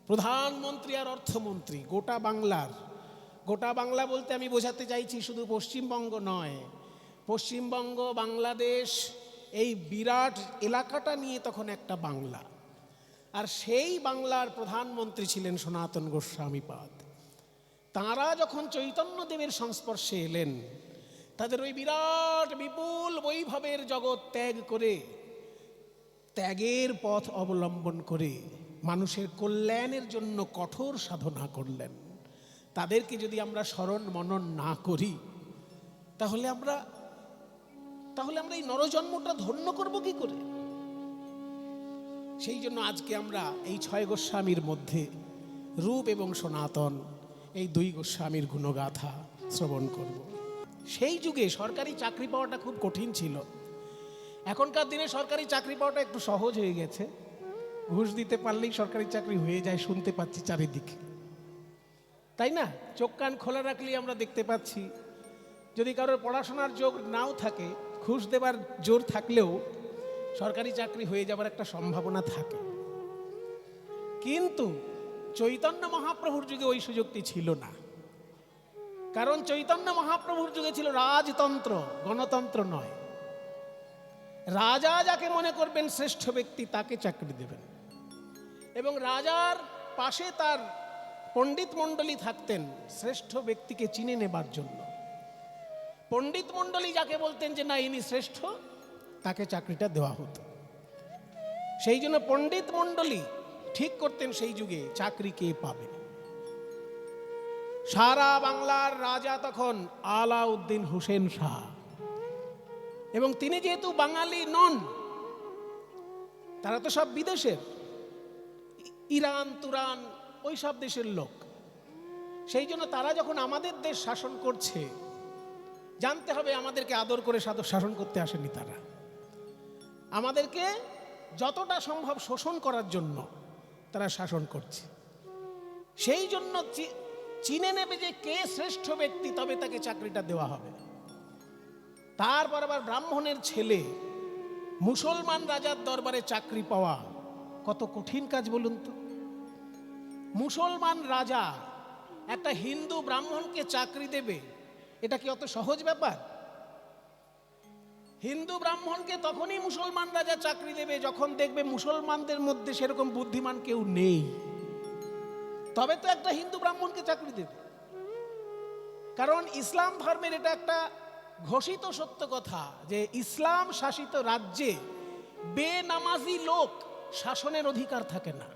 প্রধানমন্ত্রী আর অর্থমন্ত্রী গোটা বাংলা বলতে আমি বোঝাতে চাইছি শুধু পশ্চিমবঙ্গ নয়, পশ্চিমবঙ্গ, বাংলাদেশ, এই বিরাট এলাকাটা নিয়ে তখন একটা বাংলা। আর সেই বাংলার প্রধানমন্ত্রী ছিলেন সনাতন গোস্বামীপাদ। তাঁরা যখন চৈতন্যদেবের সংস্পর্শে এলেন, তাদের ওই বিরাট বিপুল বৈভবের জগৎ ত্যাগ করে, ত্যাগের পথ অবলম্বন করে মানুষের কল্যাণের জন্য কঠোর সাধনা করলেন। তাদেরকে যদি আমরা স্মরণ মনন না করি, তাহলে আমরা এই নরজন্মটা ধন্য করব কি করে? সেই জন্য আজকে আমরা এই 6 গোস্বামীর মধ্যে রূপ এবং সনাতন, এই 2 গোস্বামীর গুণগাথা শ্রবণ করব। সেই যুগে সরকারি চাকরি পাওয়াটা খুব কঠিন ছিল। এখনকার দিনে সরকারি চাকরি পাওয়াটা একটু সহজ হয়ে গেছে। ঘুষ দিতে পারলেই সরকারি চাকরি হয়ে যায়, শুনতে পাচ্ছি চারিদিকে, তাই না? চোখ কান খোলা রাখলেই আমরা দেখতে পাচ্ছি। যদি কারোর পড়াশোনার যোগ নাও থাকে, ঘুষ দেবার জোর থাকলেও সরকারি চাকরি হয়ে যাবার একটা সম্ভাবনা থাকে। কিন্তু চৈতন্য মহাপ্রভুর যুগে ওই সুযোগটি ছিল না। কারণ চৈতন্য মহাপ্রভুর যুগে ছিল রাজতন্ত্র, গণতন্ত্র নয়। রাজা যাকে মনে করবেন শ্রেষ্ঠ ব্যক্তি, তাকে চাকরি দেবেন। এবং রাজার পাশে তার পণ্ডিত মণ্ডলী থাকতেন শ্রেষ্ঠ ব্যক্তিকে চিনে নেবার জন্য। পণ্ডিত মণ্ডলী যাকে বলতেন যে না ইনি শ্রেষ্ঠ, তাকে চাকরিটা দেওয়া হতো। সেই জন্য পণ্ডিত মণ্ডলী ঠিক করতেন সেই যুগে চাকরি কে পাবে। সারা বাংলার রাজা তখন আলাউদ্দিন হোসেন শাহ, এবং তিনি যেহেতু বাঙালি নন, তারা তো সব বিদেশের, ইরান তুরান ওই সব দেশের লোক। সেই জন্য তারা যখন আমাদের দেশ শাসন করছে, জানতে হবে আমাদেরকে আদর করে শাসন করতে আসেনি। তারা আমাদেরকে যতটা সম্ভব শোষণ করার জন্য তারা শাসন করছে। সেই জন্য চিনে নেবে যে কে শ্রেষ্ঠ ব্যক্তি, তবে তাকে চাকরিটা দেওয়া হবে। তারপর আবার ব্রাহ্মণের ছেলে মুসলমান রাজার দরবারে চাকরি পাওয়া কত কঠিন কাজ বলুন তো। মুসলমান রাজা একটা হিন্দু ব্রাহ্মণকে চাকরি দেবে, এটা কি অত সহজ ব্যাপার? হিন্দু ব্রাহ্মণকে তখনই মুসলমান রাজা চাকরি দেবে যখন দেখবে মুসলমানদের মধ্যে সেরকম বুদ্ধিমান কেউ নেই, তবে তো একটা হিন্দু ব্রাহ্মণকে চাকরি দেবে। কারণ ইসলাম ধর্মের এটা একটা ঘোষিত সত্য কথা যে ইসলাম শাসিত রাজ্যে বেনামাজি লোক শাসনের অধিকার থাকে না।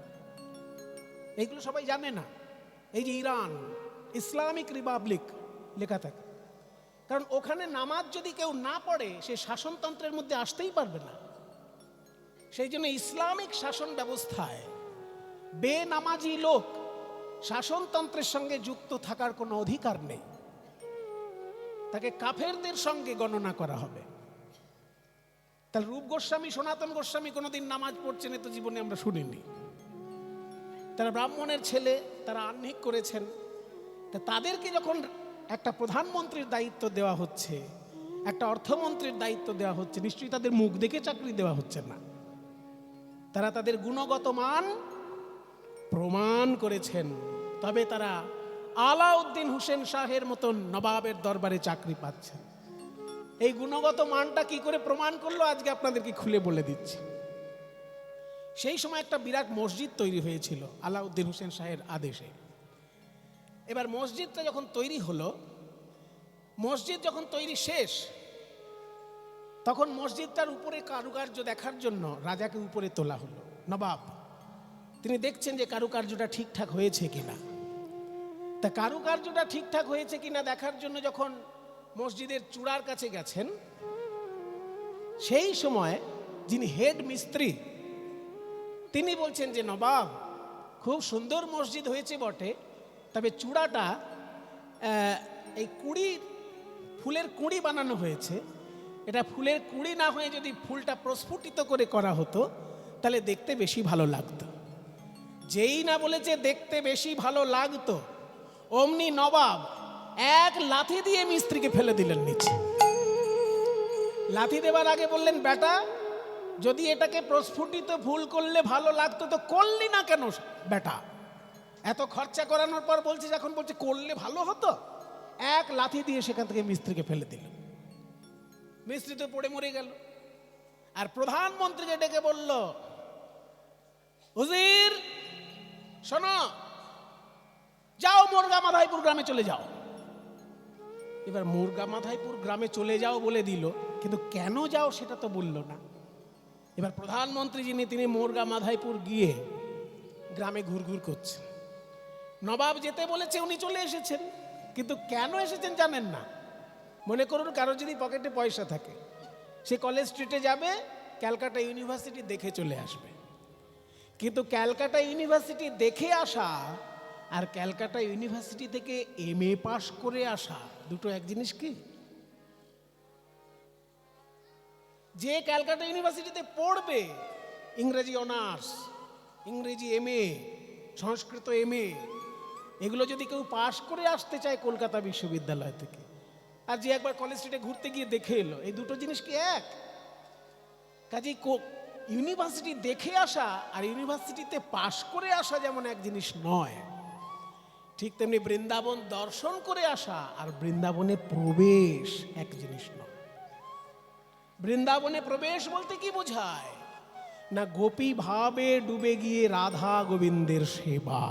এইগুলো সবাই জানে না। এই যে ইরান ইসলামিক রিপাবলিক লেখা থাকে, কারণ ওখানে নামাজ যদি কেউ না পড়ে সে শাসনতন্ত্রের মধ্যে আসতেই পারবে না। সেই জন্য ইসলামিক শাসন ব্যবস্থায় বেনামাজি লোক শাসনতন্ত্রের সঙ্গে যুক্ত থাকার কোনো অধিকার নেই, তাকে কাফেরদের সঙ্গে গণনা করা হবে। তাহলে রূপ গোস্বামী, সনাতন গোস্বামী কোনোদিন নামাজ পড়ছেন এ তো জীবনে আমরা শুনিনি। তারা ব্রাহ্মণের ছেলে, তারা আহ্নিক করেছেন। তা তাদেরকে যখন একটা প্রধানমন্ত্রীর দায়িত্ব দেওয়া হচ্ছে, একটা অর্থমন্ত্রীর দায়িত্ব দেওয়া হচ্ছে, নিশ্চয়ই তাদের মুখ দেখে চাকরি দেওয়া হচ্ছে না। তারা তাদের গুণগত মান প্রমাণ করেছেন, তবে তারা আলাউদ্দিন হোসেন শাহের মতন নবাবের দরবারে চাকরি পাচ্ছেন। এই গুণগত মানটা কি করে প্রমাণ করলো আজকে আপনাদেরকে খুলে বলে দিচ্ছি। সেই সময় একটা বিরাট মসজিদ তৈরি হয়েছিল আলাউদ্দিন হোসেন শাহের আদেশে। এবার মসজিদটা যখন তৈরি হলো, মসজিদ যখন তৈরি শেষ, তখন মসজিদটার উপরে কারুকার্য দেখার জন্য রাজাকে উপরে তোলা হলো। নবাব তিনি দেখছেন যে কারুকার্যটা ঠিকঠাক হয়েছে কিনা। তা কারুকার্যটা ঠিকঠাক হয়েছে কিনা দেখার জন্য যখন মসজিদের চূড়ার কাছে গেছেন, সেই সময় যিনি হেড মিস্ত্রি তিনি বলছেন যে নবাব, খুব সুন্দর মসজিদ হয়েছে বটে, তবে চূড়াটা এই ফুলের কুঁড়ি বানানো হয়েছে। এটা ফুলের কুঁড়ি না হয়ে যদি ফুলটা প্রস্ফুটিত করে করা হতো তাহলে দেখতে বেশি ভালো লাগতো। যেই না বলেছে দেখতে বেশি ভালো লাগতো, অমনি নবাব এক লাথি দিয়ে মিস্ত্রিকে ফেলে দিলেন নিচে। লাথি দেবার আগে বললেন, বেটা যদি এটাকে প্রস্ফুটিত ফুল করলে ভালো লাগতো তো করলি না কেন বেটা? এত খরচা করানোর পর বলছে, যখন বলছে করলে ভালো হতো, এক লাথি দিয়ে সেখান থেকে মিস্ত্রিকে ফেলে দিল। মিস্ত্রি তো পড়ে মরে গেল। আর প্রধানমন্ত্রীকে ডেকে বলল, হুজির শোনো, যাও মুরগা মাধাইপুর গ্রামে চলে যাও। এবার মুরগা মাধাইপুর গ্রামে চলে যাও বলে দিল, কিন্তু কেন যাও সেটা তো বলল না। এবার প্রধানমন্ত্রী যিনি, তিনি মুরগা মাধাইপুর গিয়ে গ্রামে ঘুরঘুর করছেন। নবাব যেতে বলেছে, উনি চলে এসেছেন, কিন্তু কেন এসেছেন জানেন না। মনে করুন কারোর যদি পকেটে পয়সা থাকে, সে কলেজ স্ট্রিটে যাবে, ক্যালকাটা ইউনিভার্সিটি দেখে চলে আসবে। কিন্তু ক্যালকাটা ইউনিভার্সিটি দেখে আসা আর ক্যালকাটা ইউনিভার্সিটি থেকে MA পাশ করে আসা দুটো এক জিনিস কি? যে ক্যালকাটা ইউনিভার্সিটিতে পড়বে, ইংরেজি অনার্স, ইংরেজি MA, সংস্কৃত MA, এগুলো যদি কেউ পাশ করে আসতে চায় কলকাতা বিশ্ববিদ্যালয় থেকে, আর যে একবার কলেজ স্ট্রিটে ঘুরতে গিয়ে দেখে এলো, এই দুটো জিনিস কি এক? কাজেই ইউনিভার্সিটি দেখে আসা আর ইউনিভার্সিটিতে পাশ করে আসা যেমন এক জিনিস নয়, ঠিক তেমনি বৃন্দাবন দর্শন করে আসা আর বৃন্দাবনে প্রবেশ এক জিনিস নয়। বৃন্দাবনে প্রবেশ বলতে কি বোঝায়? না গোপী ভাবে ডুবে গিয়ে রাধা গোবিন্দের সেবা,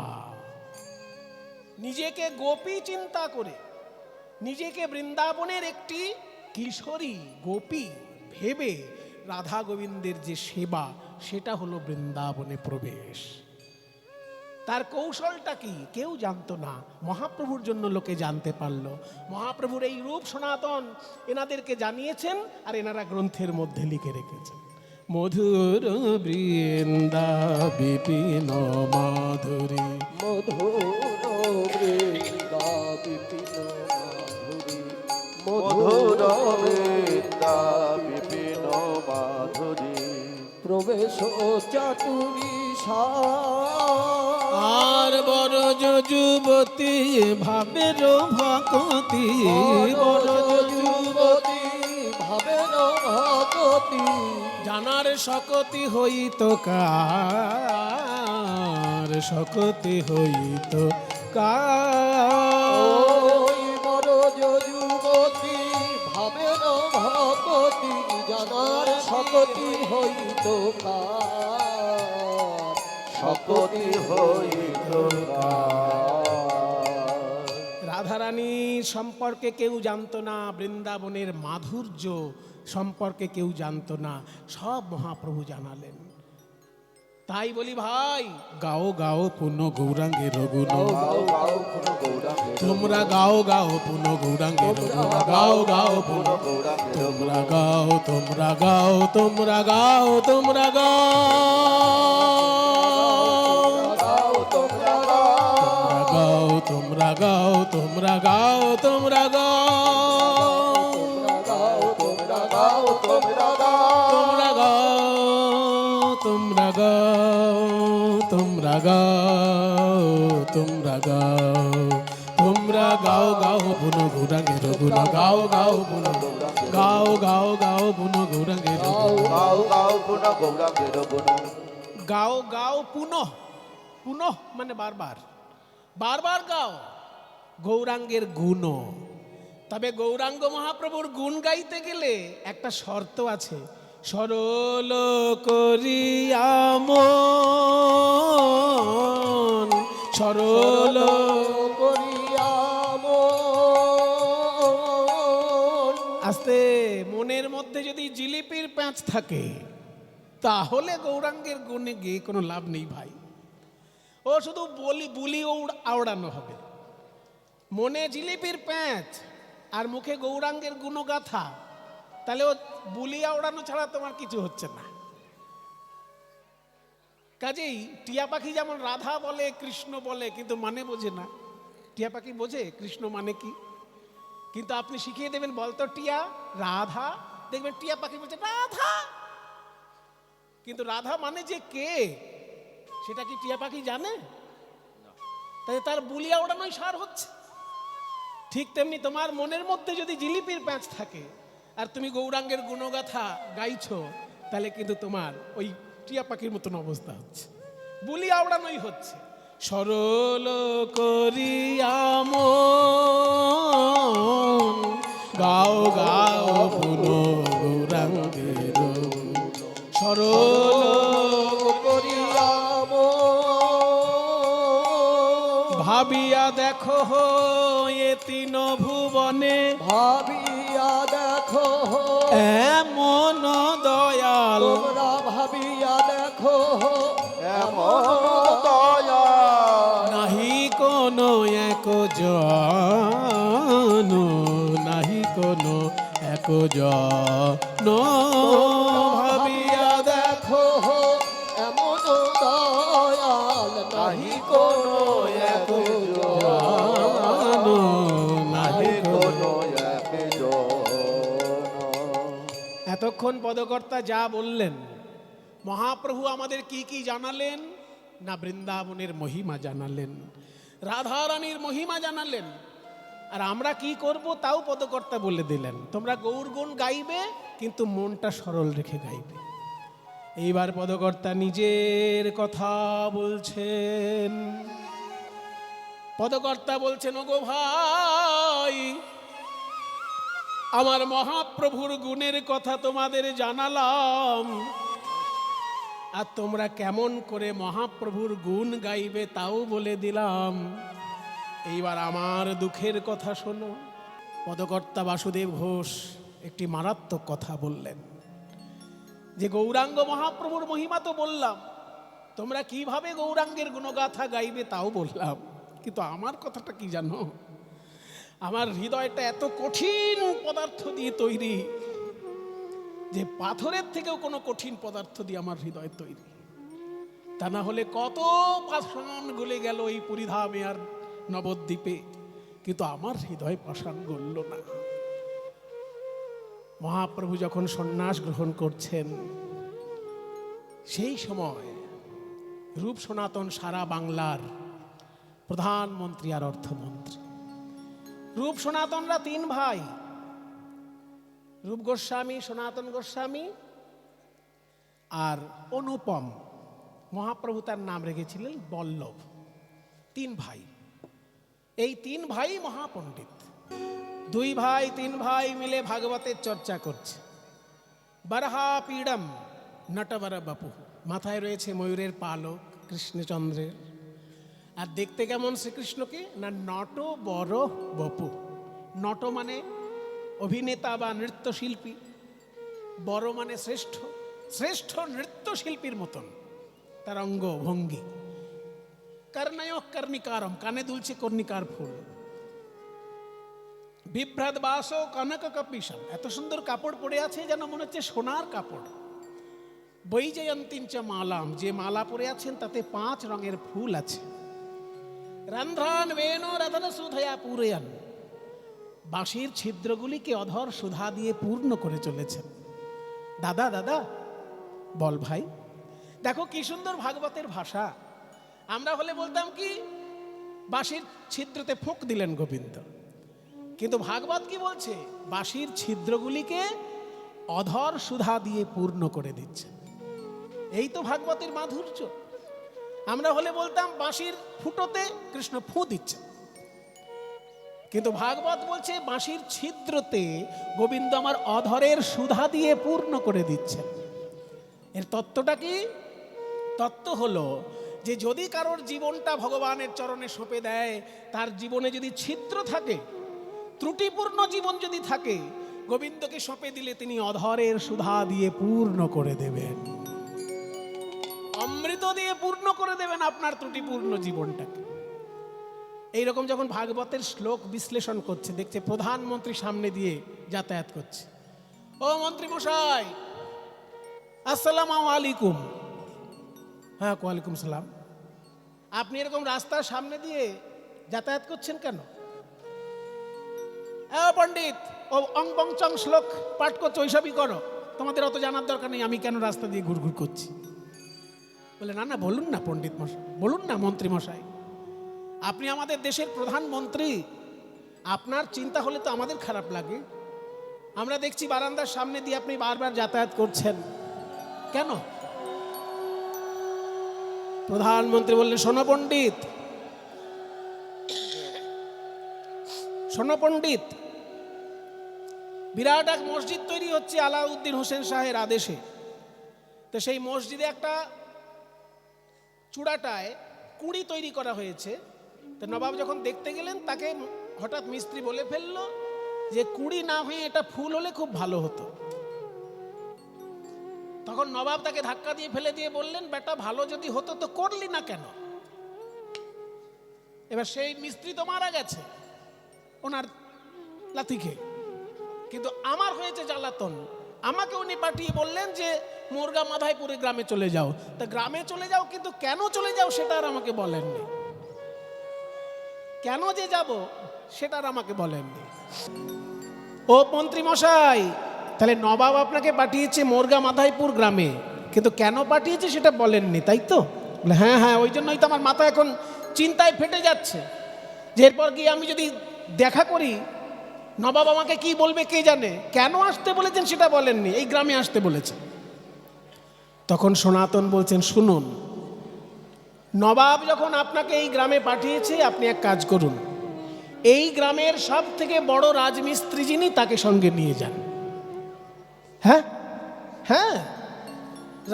নিজেকে গোপী চিন্তা করে, নিজেকে বৃন্দাবনের একটি কিশোরী গোপী ভেবে রাধা গোবিন্দের যে সেবা, সেটা হলো বৃন্দাবনে প্রবেশ। তার কৌশলটা কি কেউ জানতো না, মহাপ্রভুর জন্য লোকে জানতে পারলো। মহাপ্রভুর এই রূপ সনাতন এনাদেরকে জানিয়েছেন, আর এনারা গ্রন্থের মধ্যে লিখে রেখেছেন। মধুর বৃন্দা বিপিন মাধুরী, মধুর বৃন্দা বিপিন মাধুরী, মধুর বৃন্দা বিপিন মাধুরী, প্রবেশ চাতুরী আর বড় যুবতী ভাবের ভকতি, বড় যুবতী ভাবের ভকতি, জানার শকতি হইত কার, শকতি হইত কার। বড় যুবতী ভাবের ভকতি, জানার শকতি হইত কার, শকতি হইত কার। রাধারানী সম্পর্কে কেউ জানতো না, বৃন্দাবনের মাধুর্য সম্পর্কে কেউ জানতো না, সব মহাপ্রভু জানালেন। তাই বলি ভাই, গাও গাও পুন গৌরাঙ্গের গুণ, তোমরা গাও গাও পুন গৌরাঙ্গের গুণ, গাও গাও পুন, তোমরা গাও, তোমরা গাও, তোমরা গাও, তোমরা গাও, তোমরা গাও, তোমরা গাও, তোমরা গাও, তোমরা গাও, তোমরা গাও, তোমরা গাও, তোমরা গাও গাও পুন গৌরাঙ্গের গুণ, গাও গাও পুন, গাও গাও গাও পুন গৌরাঙ্গের গুণ, গাও গাও পুন গৌরাঙ্গের গুণ, গাও গাও পুনঃ, পুনঃ মানে বারবার, বারবার গাও গৌরাঙ্গের গুণ। তবে গৌরাঙ্গ মহাপ্রভুর গুণ গাইতে গেলে একটা শর্ত আছে, সরল করিয়া মন, সরল করিয়া মন। আস্তে, মনের মধ্যে যদি জিলিপির প্যাঁচ থাকে তাহলে গৌরাঙ্গের গুণে গিয়ে কোনো লাভ নেই ভাই। ও শুধু বুলি আওড়ানো হবে। মনে জিলিপির প্যাঁচ আর মুখে গৌরাঙ্গের গুণগাথা, তাহলে ও বুলি আওড়ানো ছাড়া তোমার কিছু হচ্ছে না। কাজেই টিয়া পাখি যেমন রাধা বলে, কৃষ্ণ বলে, কিন্তু মানে বোঝে না। টিয়া পাখি বোঝে কৃষ্ণ মানে কি, কিন্তু আপনি শিখিয়ে দেবেন বলতো টিয়া রাধা, দেখবেন টিয়া পাখি বলছে রাধা, কিন্তু রাধা মানে যে কে সেটা কি টিয়া পাখি জানে? তাই তার বুলিয়া ওড়ানোই সার হচ্ছে। ঠিক তেমনি তোমার মনের মধ্যে যদি জিলিপির প্যাঁচ থাকে আর তুমি গৌরাঙ্গের গুণগাথা গাইছো, তাহলে কিন্তু তোমার ওই টিয়া পাখির মতন অবস্থা হচ্ছে, বুলিয়া ওড়ানোই হচ্ছে। সরল করিয়া মন গাও গাও পুন গৌরাঙ্গের সরল করিয়া ভাবিয়া দেখো এ তিন ভুবনে ভাবিয়া দেখো এমন দয়াল তোমরা ভাবিয়া দেখো এমন দয়া নাহি কোনো এক জন নাহি কোনো এক জন ভাবিয়া দেখো এমন দয়াল নাহি কোনো এক জন নাহি কোনো। এতক্ষণ পদকর্তা যা বললেন, মহাপ্রভু আমাদের কি কি জানালেন না? বৃন্দাবনের মহিমা জানালেন, রাধারানীর মহিমা জানালেন, আর আমরা কি করব তাও পদকর্তা বলে দিলেন। তোমরা গৌরগুণ গাইবে, কিন্তু মনটা সরল রেখে গাইবে। এইবার পদকর্তা নিজের কথা বলছেন। পদকর্তা বলছেন, ওগো ভাই, আমার মহাপ্রভুর গুণের কথা তোমাদের জানালাম, আর তোমরা কেমন করে মহাপ্রভুর গুণ গাইবে তাও বলে দিলাম। এইবার আমার দুঃখের কথা শোনো। পদকর্তা বাসুদেব ঘোষ একটি মারাত্মক কথা বললেন, যে গৌরাঙ্গ মহাপ্রভুর মহিমা তো বললাম, তোমরা কিভাবে গৌরাঙ্গের গুণগাথা গাইবে তাও বললাম, কিন্তু আমার কথাটা কি জানো? আমার হৃদয়টা এত কঠিন পদার্থ দিয়ে তৈরি যে পাথরের থেকেও কোনো কঠিন পদার্থ দিয়ে আমার হৃদয় তৈরি। তা না হলে কত পাষাণ গলে গেল এই পরিধামে আর নবদ্বীপে, কিন্তু আমার হৃদয় পাষাণ গলল না। মহাপ্রভু যখন সন্ন্যাস গ্রহণ করছেন, সেই সময় রূপ সনাতন সারা বাংলার প্রধানমন্ত্রী আর অর্থমন্ত্রী। রূপ সনাতনরা তিন ভাই, রূপ গোস্বামী, সনাতন গোস্বামী আর অনুপম। মহাপ্রভু তার নাম রেখেছিলেন বল্লভ। তিন ভাই, এই তিন ভাই মহাপণ্ডিত। দুই ভাই তিন ভাই মিলে ভাগবতের চর্চা করছে। বরহা পীড়ম নটবর বাপু, মাথায় রয়েছে ময়ূরের পালক কৃষ্ণচন্দ্রের। আর দেখতে কেমন শ্রীকৃষ্ণকে না? নট বড় বপু। নট মানে অভিনেতা বা নৃত্যশিল্পী, বড় মানে শ্রেষ্ঠ, শ্রেষ্ঠ নৃত্যশিল্পীর মতন তার অঙ্গ ভঙ্গি। কর্ণয় কর্ণিকারম, কানে দুলছে কর্ণিকার ফুল। বিভ্রাত বাসো কনক কপিশম, এত সুন্দর কাপড় পরে আছে যেন মনে হচ্ছে সোনার কাপড়। বৈজয়ন্তীঞ্চ মালাম, যে মালা পরে আছেন তাতে 5 রঙের ফুল আছে। রন্ধ্রান বেণু রতন সুধয়া পুরয়ান, বাঁশির ছিদ্রগুলিকে অধর সুধা দিয়ে পূর্ণ করে চলেছেন। দাদা দাদা বল ভাই, দেখো কি সুন্দর ভাগবতের ভাষা। আমরা হলে বলতাম কি, বাঁশির ছিদ্রতে ফুঁক দিলেন গোবিন্দ। কিন্তু ভাগবত কি বলছে? বাঁশির ছিদ্রগুলিকে অধর সুধা দিয়ে পূর্ণ করে দিচ্ছে। এই তো ভাগবতের মাধুর্য। আমরা হলে বলতাম বাঁশির ফুটোতে কৃষ্ণ ফু দিচ্ছে, কিন্তু ভাগবত বলছে বাঁশির ছিদ্রতে গোবিন্দ আমার অধরের সুধা দিয়ে পূর্ণ করে দিচ্ছেন। এর তত্ত্বটা কি? তত্ত্ব হলো যে যদি কারোর জীবনটা ভগবানের চরণে সঁপে দেয়, তার জীবনে যদি ছিদ্র থাকে, ত্রুটিপূর্ণ জীবন যদি থাকে, গোবিন্দকে সঁপে দিলে তিনি অধরের সুধা দিয়ে পূর্ণ করে দেবেন, অমৃত দিয়ে পূর্ণ করে দেবেন আপনার ত্রুটিপূর্ণ জীবনটাকে। এইরকম যখন ভাগবতের শ্লোক বিশ্লেষণ করছে, দেখছে প্রধানমন্ত্রী সামনে দিয়ে যাতায়াত করছে। ও মন্ত্রী মশাই, আসসালামু আলাইকুম। হ্যাঁ, ওয়ালাইকুম সালাম। আপনি এরকম রাস্তার সামনে দিয়ে যাতায়াত করছেন কেন? পণ্ডিত, ও অং বং চং শ্লোক পাঠ করছো, ওইসবই করো, তোমাদের অত জানার দরকার নেই আমি কেন রাস্তা দিয়ে ঘুরঘুর করছি। বলে না না, বলুন না পণ্ডিত মশাই, বলুন না মন্ত্রী মশাই, আপনি আমাদের দেশের প্রধানমন্ত্রী, আপনার চিন্তা হলে তো আমাদের খারাপ লাগে। আমরা দেখছি বারান্দার সামনে দিয়ে আপনি বারবার যাতায়াত করছেন, কেন? প্রধানমন্ত্রী বললেন, শোনো পণ্ডিত, শোনো পণ্ডিত, বিরাট এক মসজিদ তৈরি হচ্ছে আলাউদ্দিন হোসেন শাহের আদেশে। তো সেই মসজিদে একটা চূড়াটায় কুঁড়ি তৈরি করা হয়েছে। তো নবাব যখন দেখতে গেলেন, তাকে হঠাৎ মিস্ত্রি বলে ফেললো যে কুঁড়ি না হয়ে এটা ফুল হলে খুব ভালো হতো। তখন নবাব তাকে ধাক্কা দিয়ে ফেলে দিয়ে বললেন, বেটা ভালো যদি হতো তো করলি না কেন? এবার সেই মিস্ত্রি তো মারা গেছে ওনার লাথিকে, কিন্তু আমার হয়েছে জ্বালাতন। আমাকে উনি পাঠিয়ে বললেন যে মোরগা মাধাইপুরে গ্রামে চলে যাও। তা গ্রামে চলে যাও, কিন্তু কেন চলে যাও সেটা আর আমাকে বলেননি। কেন যে যাব সেটা আর আমাকে বলেননি। ও মন্ত্রী মশাই, তাহলে নবাব আপনাকে পাঠিয়েছে মোরগা মাধাইপুর গ্রামে, কিন্তু কেন পাঠিয়েছে সেটা বলেননি, তাই তো? হ্যাঁ হ্যাঁ, ওই জন্যই তো আমার মাথা এখন চিন্তায় ফেটে যাচ্ছে যে এরপর গিয়ে আমি যদি দেখা করি, নবাব আমাকে কি বলবে কে জানে। কেন আসতে বলেছেন সেটা বলেননি, এই গ্রামে আসতে বলেছেন। তখন সনাতন বলছেন, শুনুন, নবাব যখন আপনাকে এই গ্রামে পাঠিয়েছে, আপনি এক কাজ করুন, এই গ্রামের সব থেকে বড় রাজমিস্ত্রি যিনি, তাকে সঙ্গে নিয়ে যান। হ্যাঁ হ্যাঁ,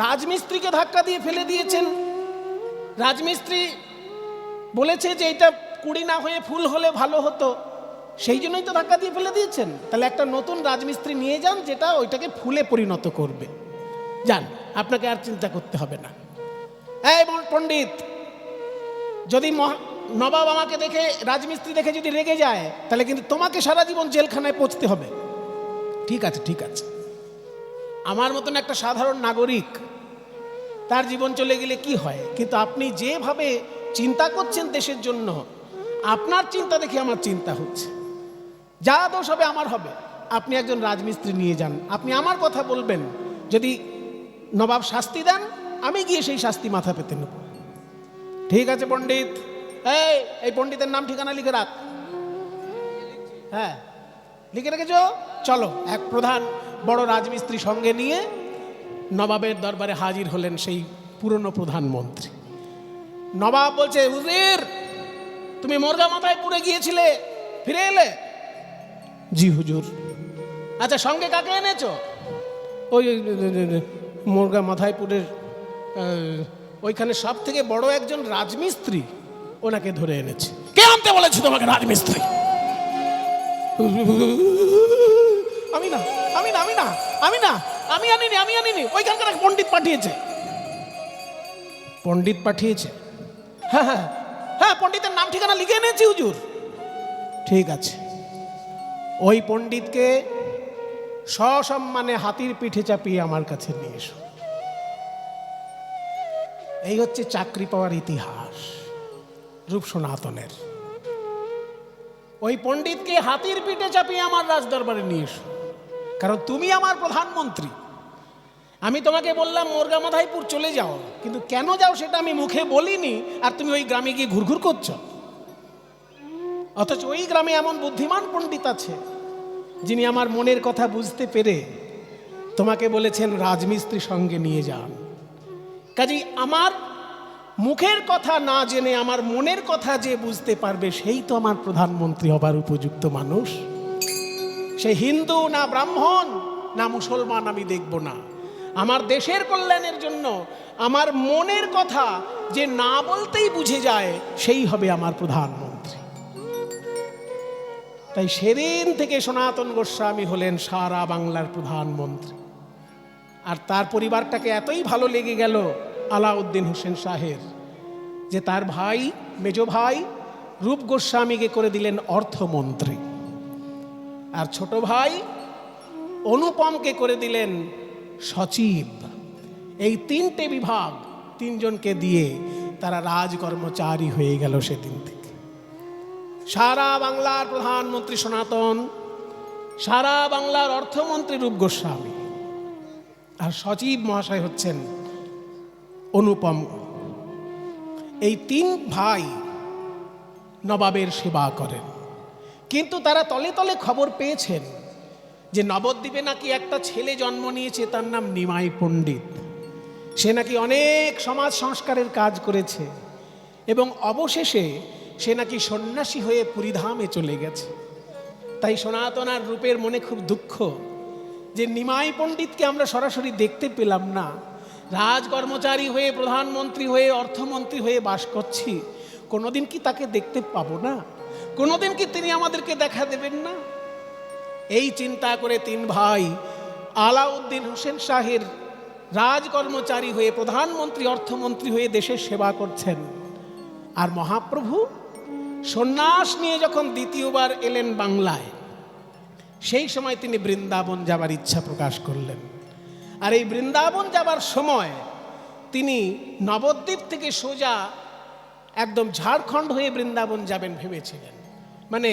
রাজমিস্ত্রিকে ধাক্কা দিয়ে ফেলে দিয়েছেন। রাজমিস্ত্রি বলেছে যে এটা কুড়ি না হয়ে ফুল হলে ভালো হতো, সেই জন্যই তো ধাক্কা দিয়ে ফেলে দিয়েছেন। তাহলে একটা নতুন রাজমিস্ত্রি নিয়ে যান, যেটা ওইটাকে ফুলে পরিণত করবে। যান, আপনাকে আর চিন্তা করতে হবে না। এই পণ্ডিত, যদি নবাব আমাকে দেখে, রাজমিস্ত্রি দেখে যদি রেগে যায়, তাহলে কিন্তু তোমাকে সারা জীবন জেলখানায় পৌঁছতে হবে। ঠিক আছে ঠিক আছে। আমার মতন একটা সাধারণ নাগরিক, তার জীবন চলে গেলে কি হয়, কিন্তু আপনি যেভাবে চিন্তা করছেন দেশের জন্য, আপনার চিন্তা দেখে আমার চিন্তা হচ্ছে। যা দোষ হবে আমার হবে। আপনি একজন রাজমিস্ত্রি নিয়ে যান, আপনি আমার কথা বলবেন, যদি নবাব শাস্তি দেন, আমি গিয়ে সেই শাস্তি মাথা পেতে নেব। ঠিক আছে পণ্ডিত, এই পণ্ডিতের নাম ঠিকানা লিখে রাখ। হ্যাঁ, লিখে রেখেছ? চলো। এক প্রধান বড় রাজমিস্ত্রি সঙ্গে নিয়ে নবাবের দরবারে হাজির হলেন সেই পুরনো প্রধানমন্ত্রী। নবাব বলছে, হুজুর, তুমি মোরগা মাধাইপুরে গিয়েছিলে, ফিরে এলে? জি হুজুর। আচ্ছা, সঙ্গে কাকে এনেছো? ওই মোরগা মাধাইপুরের ওইখানে সব থেকে বড় একজন রাজমিস্ত্রি, ওনাকে ধরে এনেছে। কে আনতে বলেছে তোমাকে রাজমিস্ত্রি? আমি না আমি না আমি না আমি না আমি আনিনি, আমি আনিনি, ওইখানকার এক পণ্ডিত পাঠিয়েছে। পণ্ডিত পাঠিয়েছে? হ্যাঁ হ্যাঁ হ্যাঁ, পণ্ডিতের নাম ঠিকানা লিখে এনেছি হুজুর। ঠিক আছে, ওই পণ্ডিতকে সসম্মানে হাতির পিঠে চাপিয়ে আমার কাছে নিয়ে এসো। এই হচ্ছে চাকরি পাওয়ার ইতিহাস রূপ সনাতনের। ওই পণ্ডিতকে হাতির পিঠে চাপিয়ে আমার রাজদরবারে নিয়ে এসো, কারণ তুমি আমার প্রধানমন্ত্রী। আমি তোমাকে বললাম মোরগা মাধাইপুর চলে যাও, কিন্তু কেন যাও সেটা আমি মুখে বলিনি, আর তুমি ওই গ্রামে গিয়ে ঘুরঘুর করছো। অথচ ওই গ্রামে এমন বুদ্ধিমান পণ্ডিত আছে, যিনি আমার মনের কথা বুঝতে পেরে তোমাকে বলেছেন রাজমিস্ত্রি সঙ্গে নিয়ে যান। কাজেই আমার মুখের কথা না জেনে আমার মনের কথা যে বুঝতে পারবে, সেই তো আমার প্রধানমন্ত্রী হবার উপযুক্ত মানুষ। সে হিন্দু না ব্রাহ্মণ না মুসলমান আমি দেখব না। আমার দেশের কল্যাণের জন্য আমার মনের কথা যে না বলতেই বুঝে যায়, সেই হবে আমার প্রধানমন্ত্রী। তাই সেদিন থেকে সনাতন গোস্বামী হলেন সারা বাংলার প্রধানমন্ত্রী। আর তার পরিবারটাকে এতই ভালো লেগে গেল আলাউদ্দিন হোসেন শাহের, যে তার ভাই, মেজ ভাই রূপ গোস্বামীকে করে দিলেন অর্থমন্ত্রী, আর ছোট ভাই অনুপমকে করে দিলেন সচিব। এই তিনটে বিভাগ, তিনজনকে দিয়ে তারা রাজকর্মচারী হয়ে গেল সেদিন থেকে। সারা বাংলার প্রধানমন্ত্রী সনাতন, সারা বাংলার অর্থমন্ত্রী রূপ গোস্বামী, আর সচিব মহাশয় হচ্ছেন অনুপম। এই তিন ভাই নবাবের সেবা করেন, কিন্তু তারা তলে তলে খবর পেয়েছেন যে নবদ্বীপে নাকি একটা ছেলে জন্ম নিয়েছে, তার নাম নিমাই পণ্ডিত। সে নাকি অনেক সমাজ সংস্কারের কাজ করেছে এবং অবশেষে সে নাকি সন্ন্যাসী হয়ে পুরীধামে চলে গেছে। তাই সনাতন আর রূপের মনে খুব দুঃখ যে নিমাই পণ্ডিতকে আমরা সরাসরি দেখতে পেলাম না। রাজকর্মচারী হয়ে, প্রধানমন্ত্রী হয়ে, অর্থমন্ত্রী হয়ে বাস করছি, কোনোদিন কি তাকে দেখতে পাবো না? কোনোদিন কি তিনি আমাদেরকে দেখা দেবেন না? এই চিন্তা করে তিন ভাই আলাউদ্দিন হোসেন শাহের রাজকর্মচারী হয়ে, প্রধানমন্ত্রী, অর্থমন্ত্রী হয়ে দেশের সেবা করছেন। আর মহাপ্রভু সন্ন্যাস নিয়ে যখন দ্বিতীয়বার এলেন বাংলায়, সেই সময় তিনি বৃন্দাবন যাবার ইচ্ছা প্রকাশ করলেন। আর এই বৃন্দাবন যাবার সময় তিনি নবদ্বীপ থেকে সোজা একদম ঝাড়খণ্ড হয়ে বৃন্দাবন যাবেন ভেবেছিলেন, মানে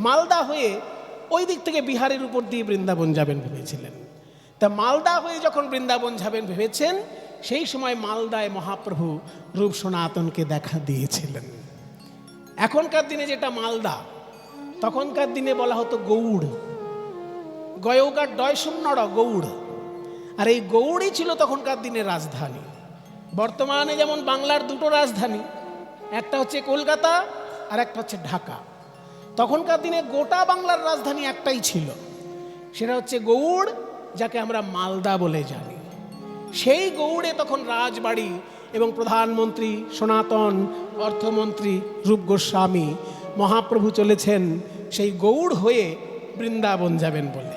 মালদা হয়ে ওই দিক থেকে বিহারের উপর দিয়ে বৃন্দাবন যাবেন ভেবেছিলেন। তা মালদা হয়ে যখন বৃন্দাবন যাবেন ভেবেছেন, সেই সময় মালদায় মহাপ্রভু রূপ সনাতনকে দেখা দিয়েছিলেন। এখনকার দিনে যেটা মালদা, তখনকার দিনে বলা হতো গৌড়, গয়ৌকার ডয় শূন্যর গৌড়। আর এই গৌড়ই ছিল তখনকার দিনের রাজধানী। বর্তমানে যেমন বাংলার দুটো রাজধানী, একটা হচ্ছে কলকাতা আর একটা হচ্ছে ঢাকা। তখনকার দিনে গোটা বাংলার রাজধানী একটাই ছিল, সেটা হচ্ছে গৌড়, যাকে আমরা মালদা বলে জানি। সেই গৌড়ে তখন রাজবাড়ি এবং প্রধানমন্ত্রী সনাতন, অর্থমন্ত্রী রূপ গোস্বামী, মহাপ্রভু চলেছেন সেই গৌড় হয়ে বৃন্দাবন যাবেন বলে।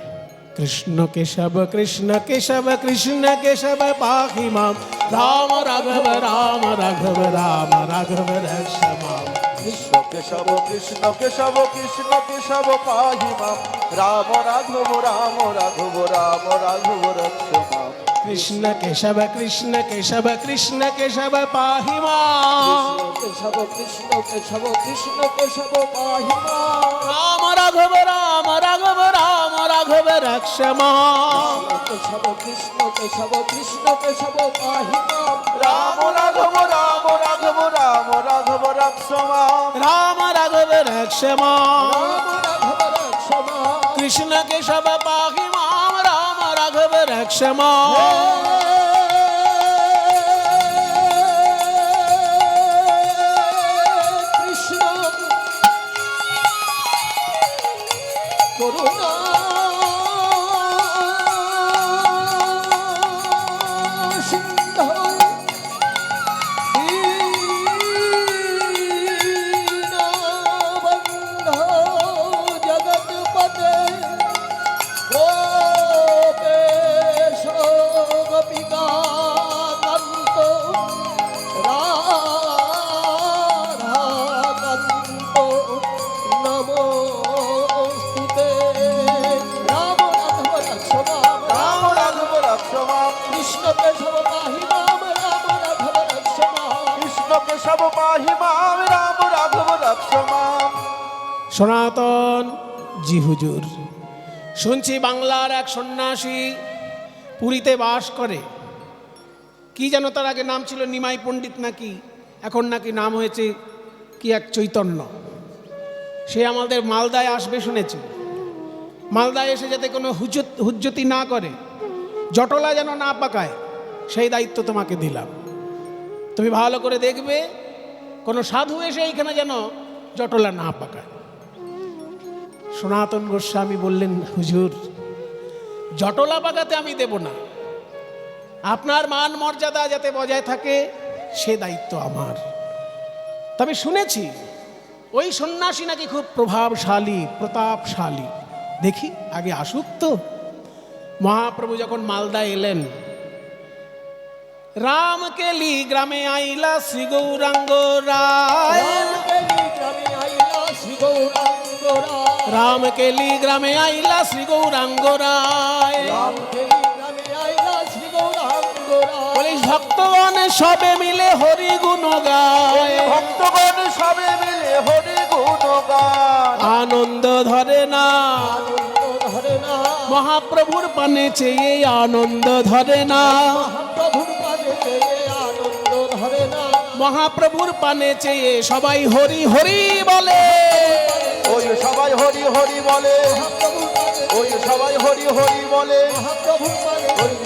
কৃষ্ণ কেশব কৃষ্ণ কেশব কৃষ্ণ কেশব পাহি মাম, রাম রাঘব রাম রাঘব রাম রাঘব রক্ষ মাম। কৃষ্ণ কেশব কৃষ্ণ কেশব কৃষ্ণ কেশব পাহি মাম, রাম রাঘব রাম রাঘব রাম রাঘব রক্ষ মাম। কৃষ্ণ কেশব কৃষ্ণ কেশব কৃষ্ণ কেশব পাহি মাম, কেশব কৃষ্ণ কেশব কৃষ্ণ কেশব পাহি মাম, রাম রাঘব রাম রাঘব রাম রাঘব রক্ষ মাম। কেশব কৃষ্ণ কেশব কৃষ্ণ কেশব পাহি মাম, রাম রাঘব রাম রাঘব রাম রাঘব রক্ষ মাম। রাম রাঘব রক্ষ মাম, রাম রাঘব রক্ষ মাম। কৃষ্ণ কেশব পাহি মাম, রাম রাঘব রক্ষ মাম। কৃষ্ণ করুণা সিন্ধু দীনবন্ধু জগৎপতে গোপেশ গোপিকাকান্ত রাধাকান্ত নমস্তুতে। রাম রাঘব রক্ষ মাম, রাম রাঘব রক্ষ মাম। কৃষ্ণ কেশব পাহি মাম, রাম রাঘব রক্ষ মাম। কৃষ্ণ কেশব পাহি মাম, রাম রাঘব রক্ষ মাম। সনাতন জি হুজুর, শুনছি বাংলার এক সন্ন্যাসী পুরীতে বাস করে। কি যেন তার আগে নাম ছিল নিমাই পণ্ডিত নাকি, এখন নাকি নাম হয়েছে কি এক চৈতন্য। সে আমাদের মালদায় আসবে শুনেছি। মালদায় এসে যাতে কোনো হুজ্জতি না করে, জটলা যেন না পাকায়, সেই দায়িত্ব তোমাকে দিলাম। তুমি ভালো করে দেখবে কোনো সাধু এসে এইখানে যেন জটলা না পাকায়। সনাতন গোস্বামী বললেন, হুজুর জটলা পাকাতে আমি দেব না, আপনার মান মর্যাদা যাতে বজায় থাকে সে দায়িত্ব আমার। তবে শুনেছি ওই সন্ন্যাসী নাকি খুব প্রভাবশালী, প্রতাপশালী। দেখি আগে আসুক তো। মহাপ্রভু যখন মালদা এলেন, রামকেলি গ্রামে আইলা শ্রী গৌরাঙ্গ রায়, রামকেলি গ্রামে আইলা শ্রী গৌরাঙ্গ রায়। বলিস ভক্তগণ সবে মিলে হরি গুণ গায়, ভক্তগণ সবে মিলে হরি গুণ গান। আনন্দ ধরে না মহাপ্রভুর পানে চেয়ে, আনন্দ ধরে না মহাপ্রভুর পানে চেয়ে, সবাই হরি হরি বলে। ওই সবাই হরি হরি বলে, ওই সবাই হরি হরি বলে। হরি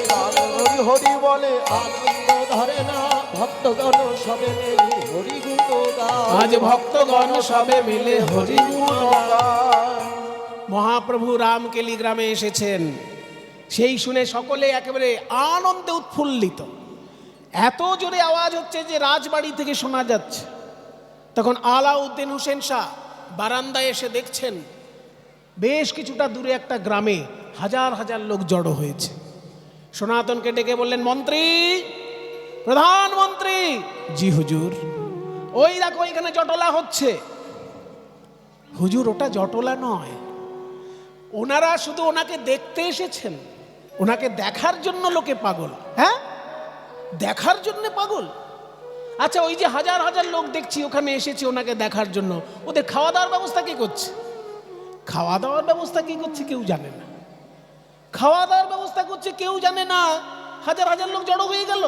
হরি বলে আনন্দ ধরে না ভক্তগণ সবে মিলে হরি গুণ গায়। আজ ভক্তগণ সবে মিলে হরি গুণ গায়। মহাপ্রভু রামকেলি গ্রামে এসেছেন, সেই শুনে সকলে একেবারে আনন্দে উৎফুল্লিত। এত জোরে আওয়াজ হচ্ছে যে রাজবাড়ি থেকে শোনা যাচ্ছে। তখন আলাউদ্দিন হোসেন শাহ বারান্দায় এসে দেখছেন বেশ কিছুটা দূরে একটা গ্রামে হাজার হাজার লোক জড়ো হয়েছে। সনাতনকে ডেকে বললেন, মন্ত্রী, প্রধানমন্ত্রী। জি হুজুর। ওই দেখো এখানে জটলা হচ্ছে। হুজুর, ওটা জটলা নয়, ওনারা শুধু ওনাকে দেখতে এসেছেন, ওনাকে দেখার জন্য লোকে পাগল। হ্যাঁ, দেখার জন্য পাগল। আচ্ছা, ওই যে হাজার হাজার লোক দেখছি ওখানে এসেছে ওনাকে দেখার জন্য, ওদের খাওয়া দাওয়ার ব্যবস্থা কি করছে? খাওয়া দাওয়ার ব্যবস্থা কি করছে কেউ জানে না। খাওয়া দাওয়ার ব্যবস্থা করছে কেউ জানে না। হাজার হাজার লোক জড়ো হয়ে গেল।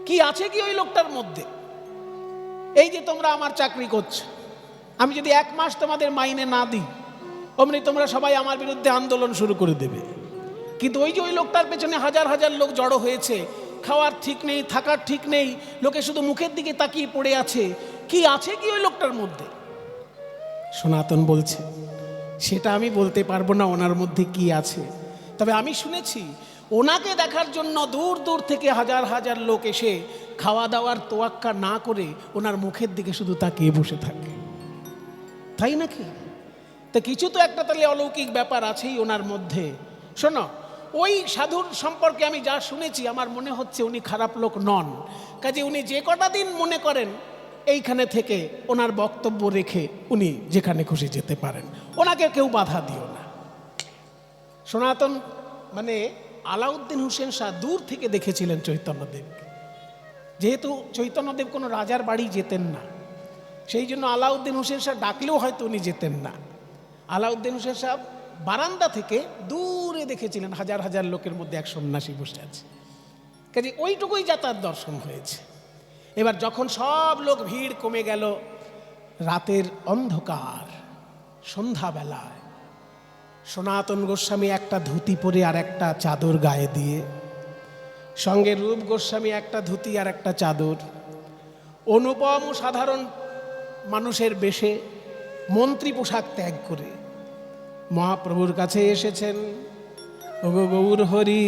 কি আছে কি ওই লোকটার মধ্যে? এই যে তোমরা আমার চাকরি করছো, আমি যদি 1 মাস তোমাদের মাইনে না দিই, অমনি তোমরা সবাই আমার বিরুদ্ধে আন্দোলন শুরু করে দেবে। কিন্তু ওই যে ওই লোকটার পেছনে হাজার হাজার লোক জড়ো হয়েছে, খাওয়ার ঠিক নেই, থাকার ঠিক নেই, লোকে শুধু মুখের দিকে তাকিয়ে পড়ে আছে। কি আছে কি ওই লোকটার মধ্যে? সনাতন বলছে, সেটা আমি বলতে পারবো না ওনার মধ্যে কি আছে, তবে আমি শুনেছি ওনাকে দেখার জন্য দূর দূর থেকে হাজার হাজার লোক এসে খাওয়া দাওয়ার তোয়াক্কা না করে ওনার মুখের দিকে শুধু তাকিয়ে বসে থাকে। তাই নাকি? তা কিছু তো একটা তাহলে অলৌকিক ব্যাপার আছেই ওনার মধ্যে। শোনো, ওই সাধুর সম্পর্কে আমি যা শুনেছি আমার মনে হচ্ছে উনি খারাপ লোক নন। কাজে উনি যে কটা দিন মনে করেন এইখানে থেকে ওনার বক্তব্য রেখে উনি যেখানে খুশি যেতে পারেন, ওনাকে কেউ বাধা দিও না। সনাতন মানে আলাউদ্দিন হোসেন শাহ দূর থেকে দেখেছিলেন চৈতন্যদেবকে। যেহেতু চৈতন্যদেব কোনো রাজার বাড়ি যেতেন না, সেই জন্য আলাউদ্দিন হোসেন শাহ ডাকলেও হয়তো উনি যেতেন না। আলাউদ্দিন হোসেন শাহ বারান্দা থেকে দূরে দেখেছিলেন হাজার হাজার লোকের মধ্যে এক সন্ন্যাসী বসে আছে। কাজে ওইটুকুই যা তার দর্শন হয়েছে। এবার যখন সব লোক ভিড় কমে গেল, রাতের অন্ধকার, সন্ধ্যাবেলায় সনাতন গোস্বামী একটা ধুতি পরে আর একটা চাদর গায়ে দিয়ে, সঙ্গে রূপ গোস্বামী একটা ধুতি আর একটা চাদর, অনুপম ও সাধারণ মানুষের বেশে মন্ত্রী পোশাক ত্যাগ করে মহাপ্রভুর কাছে এসেছেন। ওগো গৌর হরি,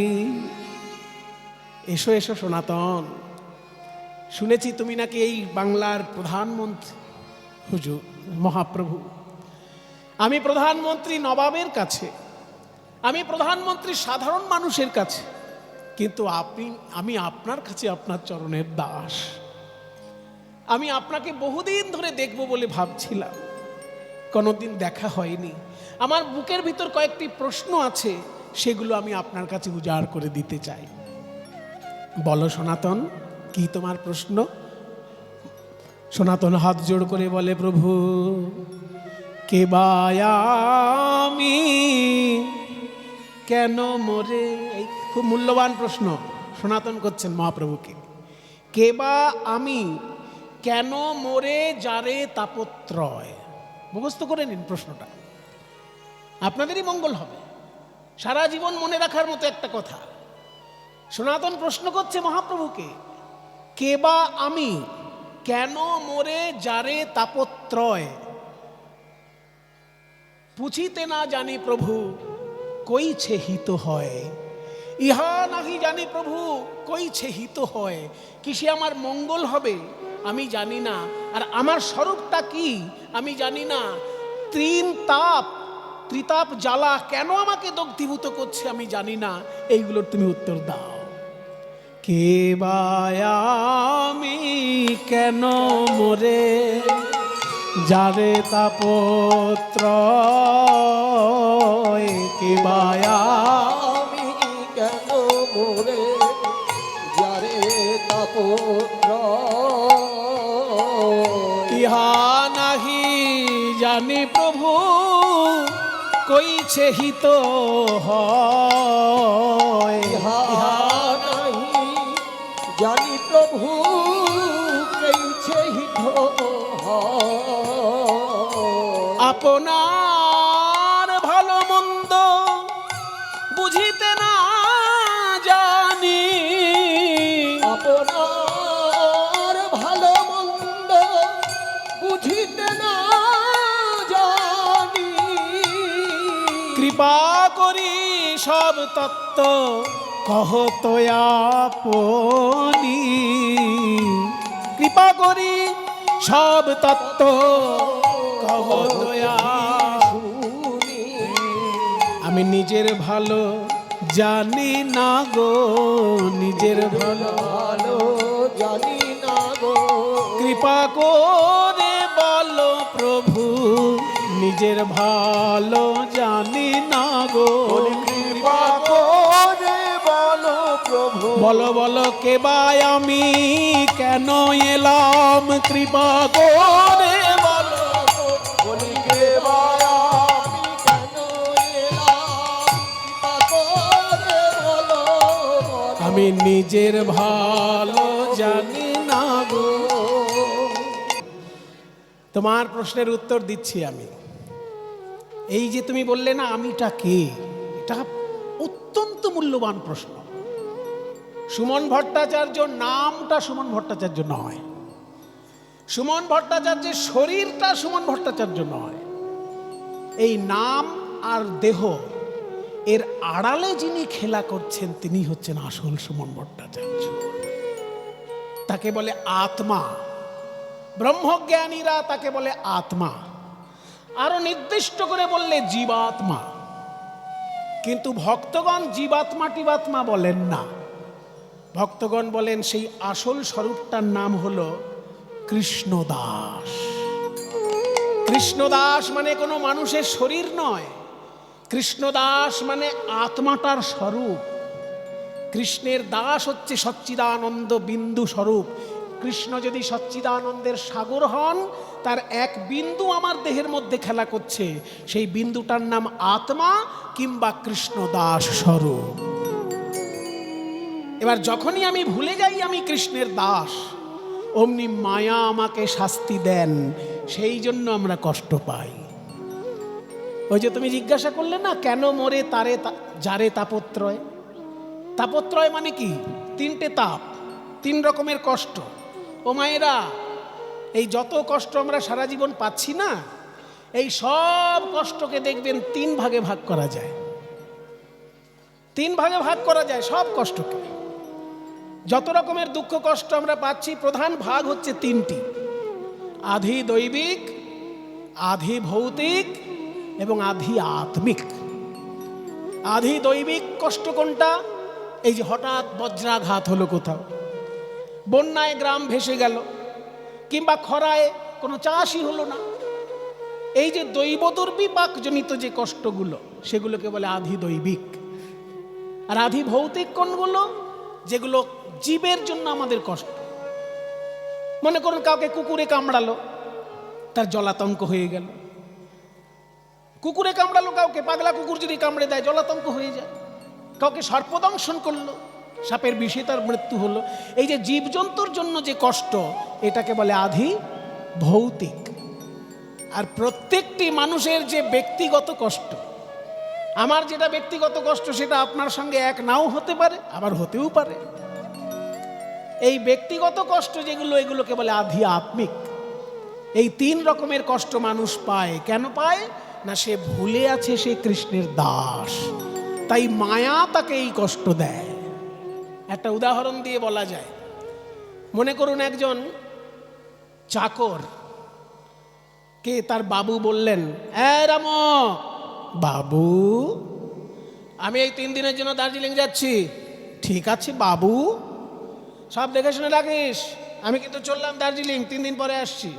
এসো এসো সনাতন, শুনেছি তুমি নাকি এই বাংলার প্রধানমন্ত্রী। হুজুর, মহাপ্রভু, আমি প্রধানমন্ত্রী নবাবের কাছে, আমি প্রধানমন্ত্রী সাধারণ মানুষের কাছে, কিন্তু আমি আপনার কাছে আপনার চরণের দাস। আমি আপনাকে বহুদিন ধরে দেখব বলে ভাবছিলাম, কোনোদিন দেখা হয়নি। আমার বুকের ভিতর কয়েকটি প্রশ্ন আছে, সেগুলো আমি আপনার কাছে উজাড় করে দিতে চাই। বলো সনাতন, কি তোমার প্রশ্ন? সনাতন হাত জোড় করে বলে, প্রভু, কে বা আমি, কেন মরে? এই খুব মূল্যবান প্রশ্ন সনাতন করছেন মহাপ্রভুকে। কে বা আমি, কেন মরে যারে তাপত্রয়? মুখস্থ করে নিন প্রশ্নটা, আপনাদেরই মঙ্গল হবে। সারা জীবন মনে রাখার মতো একটা কথা। সনাতন প্রশ্ন করছে মহাপ্রভুকে, কে বা আমি, কেন মরে যারে তাপত্রয়? পুছিতে না জানি প্রভু, কইছে হিত হয়। ইহা নাহি জানি প্রভু, কইছে হিত হয়। কিসে আমার মঙ্গল হবে আমি জানি না, আর আমার স্বরূপটা কি আমি জানি না। ত্রিতাপ জ্বালা কেন আমাকে দগ্ধীভূত করছে আমি জানি না। এইগুলোর তুমি উত্তর দাও। কে বা আমি, কেন মরে যারে তাপত্রয়? কে বা আমি, কেন মরে যারে তাপত্রয়? ইহা নাহি জানি প্রভু, কইছে হিত হয়। ইহা নাহি জানি প্রভু, কইছে হিত হয়। আপনার ভালো মন্দ বুঝিতে না জানি সব তত্ত্ব কহত আপনি, কৃপা করি সব তত্ত্ব কহত আপনি। আমি নিজের ভালো জানি না গো, নিজের ভালো জানি না গো, কৃপা করে বলো প্রভু, নিজের ভালো জানি না গো। কৃপা করে বলো প্রভু, বলো বলো কে বাই আমি কেন এলাম, কৃপা করে বলো। বলি কে বায়া আমি কেন এলাম, কৃপা করে বলো, আমি নিজের ভালো জানি না গো। তোমার প্রশ্নের উত্তর দিচ্ছি আমি। এই যে তুমি বললে না আমিটা কে, এটা অত্যন্ত মূল্যবান প্রশ্ন। সুমন ভট্টাচার্য নামটা সুমন ভট্টাচার্য নয়, সুমন ভট্টাচার্যের শরীরটা সুমন ভট্টাচার্য নয়। এই নাম আর দেহ এর আড়ালে যিনি খেলা করছেন তিনি হচ্ছেন আসল সুমন ভট্টাচার্য। তাকে বলে আত্মা, ব্রহ্মজ্ঞানীরা তাকে বলে আত্মা, আরো নির্দিষ্ট করে বললে জীবাত্মা। কিন্তু ভক্তগণ জীবাত্মা টিবাত্মা বলেন না, ভক্তগণ বলেন সেই আসল স্বরূপটার নাম হলো কৃষ্ণদাস। কৃষ্ণদাস মানে কোনো মানুষের শরীর নয়, কৃষ্ণদাস মানে আত্মাটার স্বরূপ। কৃষ্ণের দাস হচ্ছে সচ্চিদানন্দ বিন্দু স্বরূপ। কৃষ্ণ যদি সচ্চিদানন্দের সাগর হন, তার এক বিন্দু আমার দেহের মধ্যে খেলা করছে, সেই বিন্দুটার নাম আত্মা কিংবা কৃষ্ণদাস স্বরূপ। এবার যখনই আমি ভুলে যাই আমি কৃষ্ণের দাস, অমনি মায়া আমাকে শাস্তি দেন, সেই জন্য আমরা কষ্ট পাই। ওই যে তুমি জিজ্ঞাসা করলে না কেন মরে তারে যারে তাপত্রয়। তাপত্রয় মানে কি? তিনটে তাপ, তিন রকমের কষ্ট। ও মায়েরা, এই যত কষ্ট আমরা সারা জীবন পাচ্ছি না, এই সব কষ্টকে দেখবেন তিন ভাগে ভাগ করা যায়। তিন ভাগে ভাগ করা যায় সব কষ্টকে। যত রকমের দুঃখ কষ্ট আমরা পাচ্ছি প্রধান ভাগ হচ্ছে তিনটি: আধি দৈবিক, আধি ভৌতিক এবং আধি আত্মিক। আধি দৈবিক কষ্ট কোনটা? এই যে হঠাৎ বজ্রাঘাত হলো, কোথাও বন্যায় গ্রাম ভেসে গেল, কিংবা খরায় কোনো চাষই হলো না, এই যে দৈব দুর্বিপাক জনিত যে কষ্টগুলো, সেগুলোকে বলে আধি দৈবিক। আর আধি ভৌতিক কোনগুলো? যেগুলো জীবের জন্য আমাদের কষ্ট। মনে করুন কাউকে কুকুরে কামড়ালো, তার জলাতঙ্ক হয়ে গেল। কুকুরে কামড়ালো কাউকে, পাগলা কুকুর যদি কামড়ে দেয় জলাতঙ্ক হয়ে যায়। কাউকে সর্পদংশন করলো, সাপের বিষে তার মৃত্যু হলো। এই যে জীবজন্তুর জন্য যে কষ্ট, এটাকে বলে আধি ভৌতিক। আর প্রত্যেকটি মানুষের যে ব্যক্তিগত কষ্ট, আমার যেটা ব্যক্তিগত কষ্ট সেটা আপনার সঙ্গে এক নাও হতে পারে, আবার হতেও পারে। এই ব্যক্তিগত কষ্ট যেগুলো, এগুলোকে বলে আধি আত্মিক। এই তিন রকমের কষ্ট মানুষ পায়। কেন পায় না? সে ভুলে আছে সে কৃষ্ণের দাস, তাই মায়া তাকে এই কষ্ট দেয়। একটা উদাহরণ দিয়ে বলা যায়। মনে করুন একজন চাকর কে তার বাবু বললেন, রাম বাবু, আমি এই 3 দিনের জন্য দার্জিলিং যাচ্ছি। ঠিক আছে বাবু, সব দেখে শুনে রাখিস, আমি কিন্তু চললাম দার্জিলিং, 3 দিন পরে আসছি।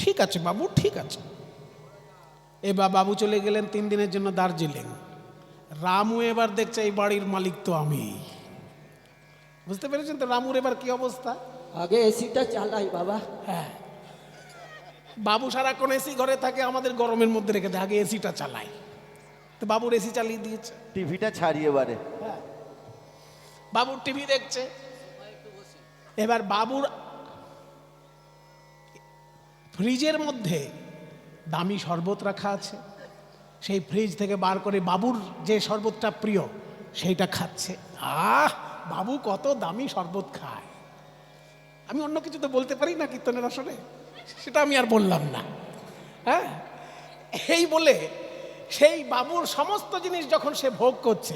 ঠিক আছে বাবু, ঠিক আছে। এবার বাবু চলে গেলেন 3 দিনের জন্য দার্জিলিং। রামু এবার দেখছে এই বাড়ির মালিক তো আমি। বুঝতে পেরেছেন তো রামুর এবার কি অবস্থা? আগে এসিটা চালাই বাবা। হ্যাঁ, বাবু সারাক্ষণ এসি ঘরে থাকে, আমাদের গরমের মধ্যে রেখে দেয়, আগে এসিটা চালাই। তো বাবুর এসি চালিয়ে দিয়েছে, টিভিটা ছাড়িয়ে বারে। বাবুর টিভি দেখছে। এবার বাবুর ফ্রিজের মধ্যে দামি শরবত রাখা আছে, সেই ফ্রিজ থেকে বার করে বাবুর যে শরবতটা প্রিয় সেইটা খাচ্ছে। বাবু কত দামি শরবত খায়। আমি অন্য কিছু তো বলতে পারি না কীর্তনের আসলে, সেটা আমি আর বললাম না। হ্যাঁ, এই বলে সেই বাবুর সমস্ত জিনিস যখন সে ভোগ করছে,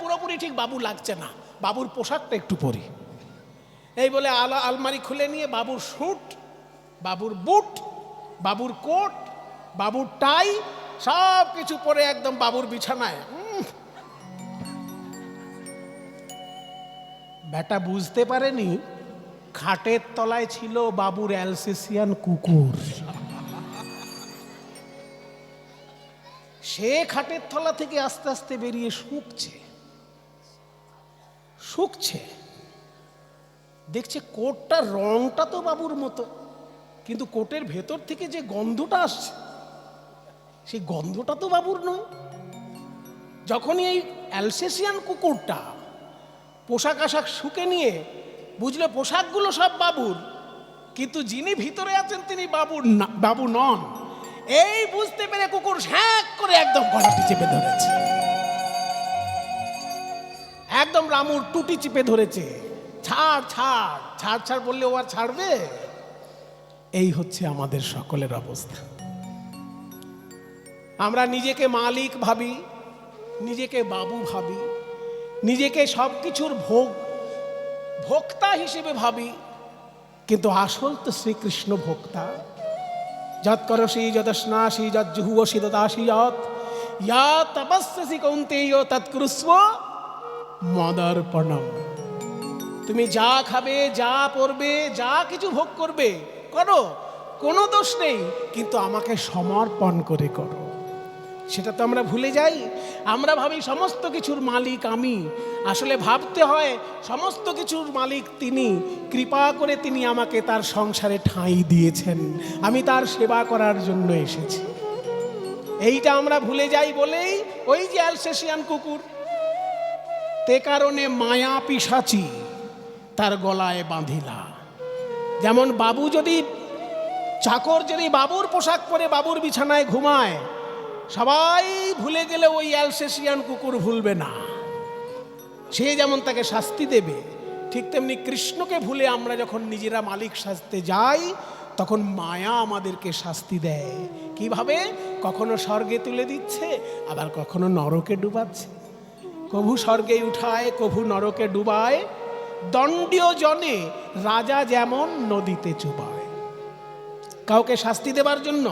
পুরোপুরি ঠিক বাবু লাগছে না, বাবুর পোশাকটা একটু পরি, এই বলে আলমারি খুলে নিয়ে বাবুর স্যুট, বাবুর বুট, বাবুর কোট, বাবুর টাই সব কিছু পরে একদম বাবুর বিছানায়। বেটা বুঝতে পারেনি খাটের তলায় ছিল বাবুর অ্যালসেসিয়ান কুকুর। সে খাটের তলা থেকে আস্তে আস্তে বেরিয়ে শুকছে, দেখছে কোটটার রংটা তো বাবুর মতো, কিন্তু কোটের ভেতর থেকে যে গন্ধটা আসছে সেই গন্ধটা তো বাবুর নয়। যখনই এই অ্যালসেসিয়ান কুকুরটা পোশাক আশাক শুকে নিয়ে বুঝলে পোশাকগুলো সব বাবুর, কিন্তু যিনি ভিতরে আছেন তিনি বাবু নন, এই বুঝতে পেরে কুকুর শ্যাক করে একদম গলাটি চেপে ধরেছে, একদম রামুর টুটি চেপে ধরেছে। ছাড় ছাড় ছাড় ছাড় বললে ও আর ছাড়বে? এই হচ্ছে আমাদের সকলের অবস্থা। আমরা নিজেকে মালিক ভাবি, নিজেকে বাবু ভাবি, নিজেকে সব কিছুর ভোক্তা হিসেবে ভাবি, কিন্তু আসল তো শ্রীকৃষ্ণ ভোক্তা। যৎ করসি যদস্নাসি যজ্জুহুষি দদাসি যৎ ইয়া তপস্যসি কৌন্তেয় তৎকুরুস্ব মদর্পণম। তুমি যা খাবে, যা পরবে, যা কিছু ভোগ করবে করো, কোনো দোষ নেই, কিন্তু আমাকে সমর্পণ করে করো। সেটা তো আমরা ভুলে যাই। আমরা ভাবি সমস্ত কিছুর মালিক আমি, আসলে ভাবতে হয় সমস্ত কিছুর মালিক তিনি, কৃপা করে তিনি আমাকে তার সংসারে ঠাঁই দিয়েছেন, আমি তার সেবা করার জন্য এসেছি। এইটা আমরা ভুলে যাই বলেই ওই যে অ্যালসেসিয়ান কুকুর, তে কারণে মায়া পিশাচি তার গলায় বাঁধিলা। যেমন বাবু যদি, চাকর যদি বাবুর পোশাক পরে বাবুর বিছানায় ঘুমায়, সবাই ভুলে গেলে ওই অ্যালসেসিয়ান কুকুর ভুলবে না, সে যেমন তাকে শাস্তি দেবে, ঠিক তেমনি কৃষ্ণকে ভুলে আমরা যখন নিজেরা মালিক সাজতে যাই তখন মায়া আমাদেরকে শাস্তি দেয়। কিভাবে? কখনো স্বর্গে তুলে দিচ্ছে, আবার কখনো নরকে ডুবাচ্ছে। কভু স্বর্গে উঠায়, কভু নরকে ডুবায়, দণ্ডীয় জনে রাজা যেমন নদীতে চুবায়। কাউকে শাস্তি দেবার জন্য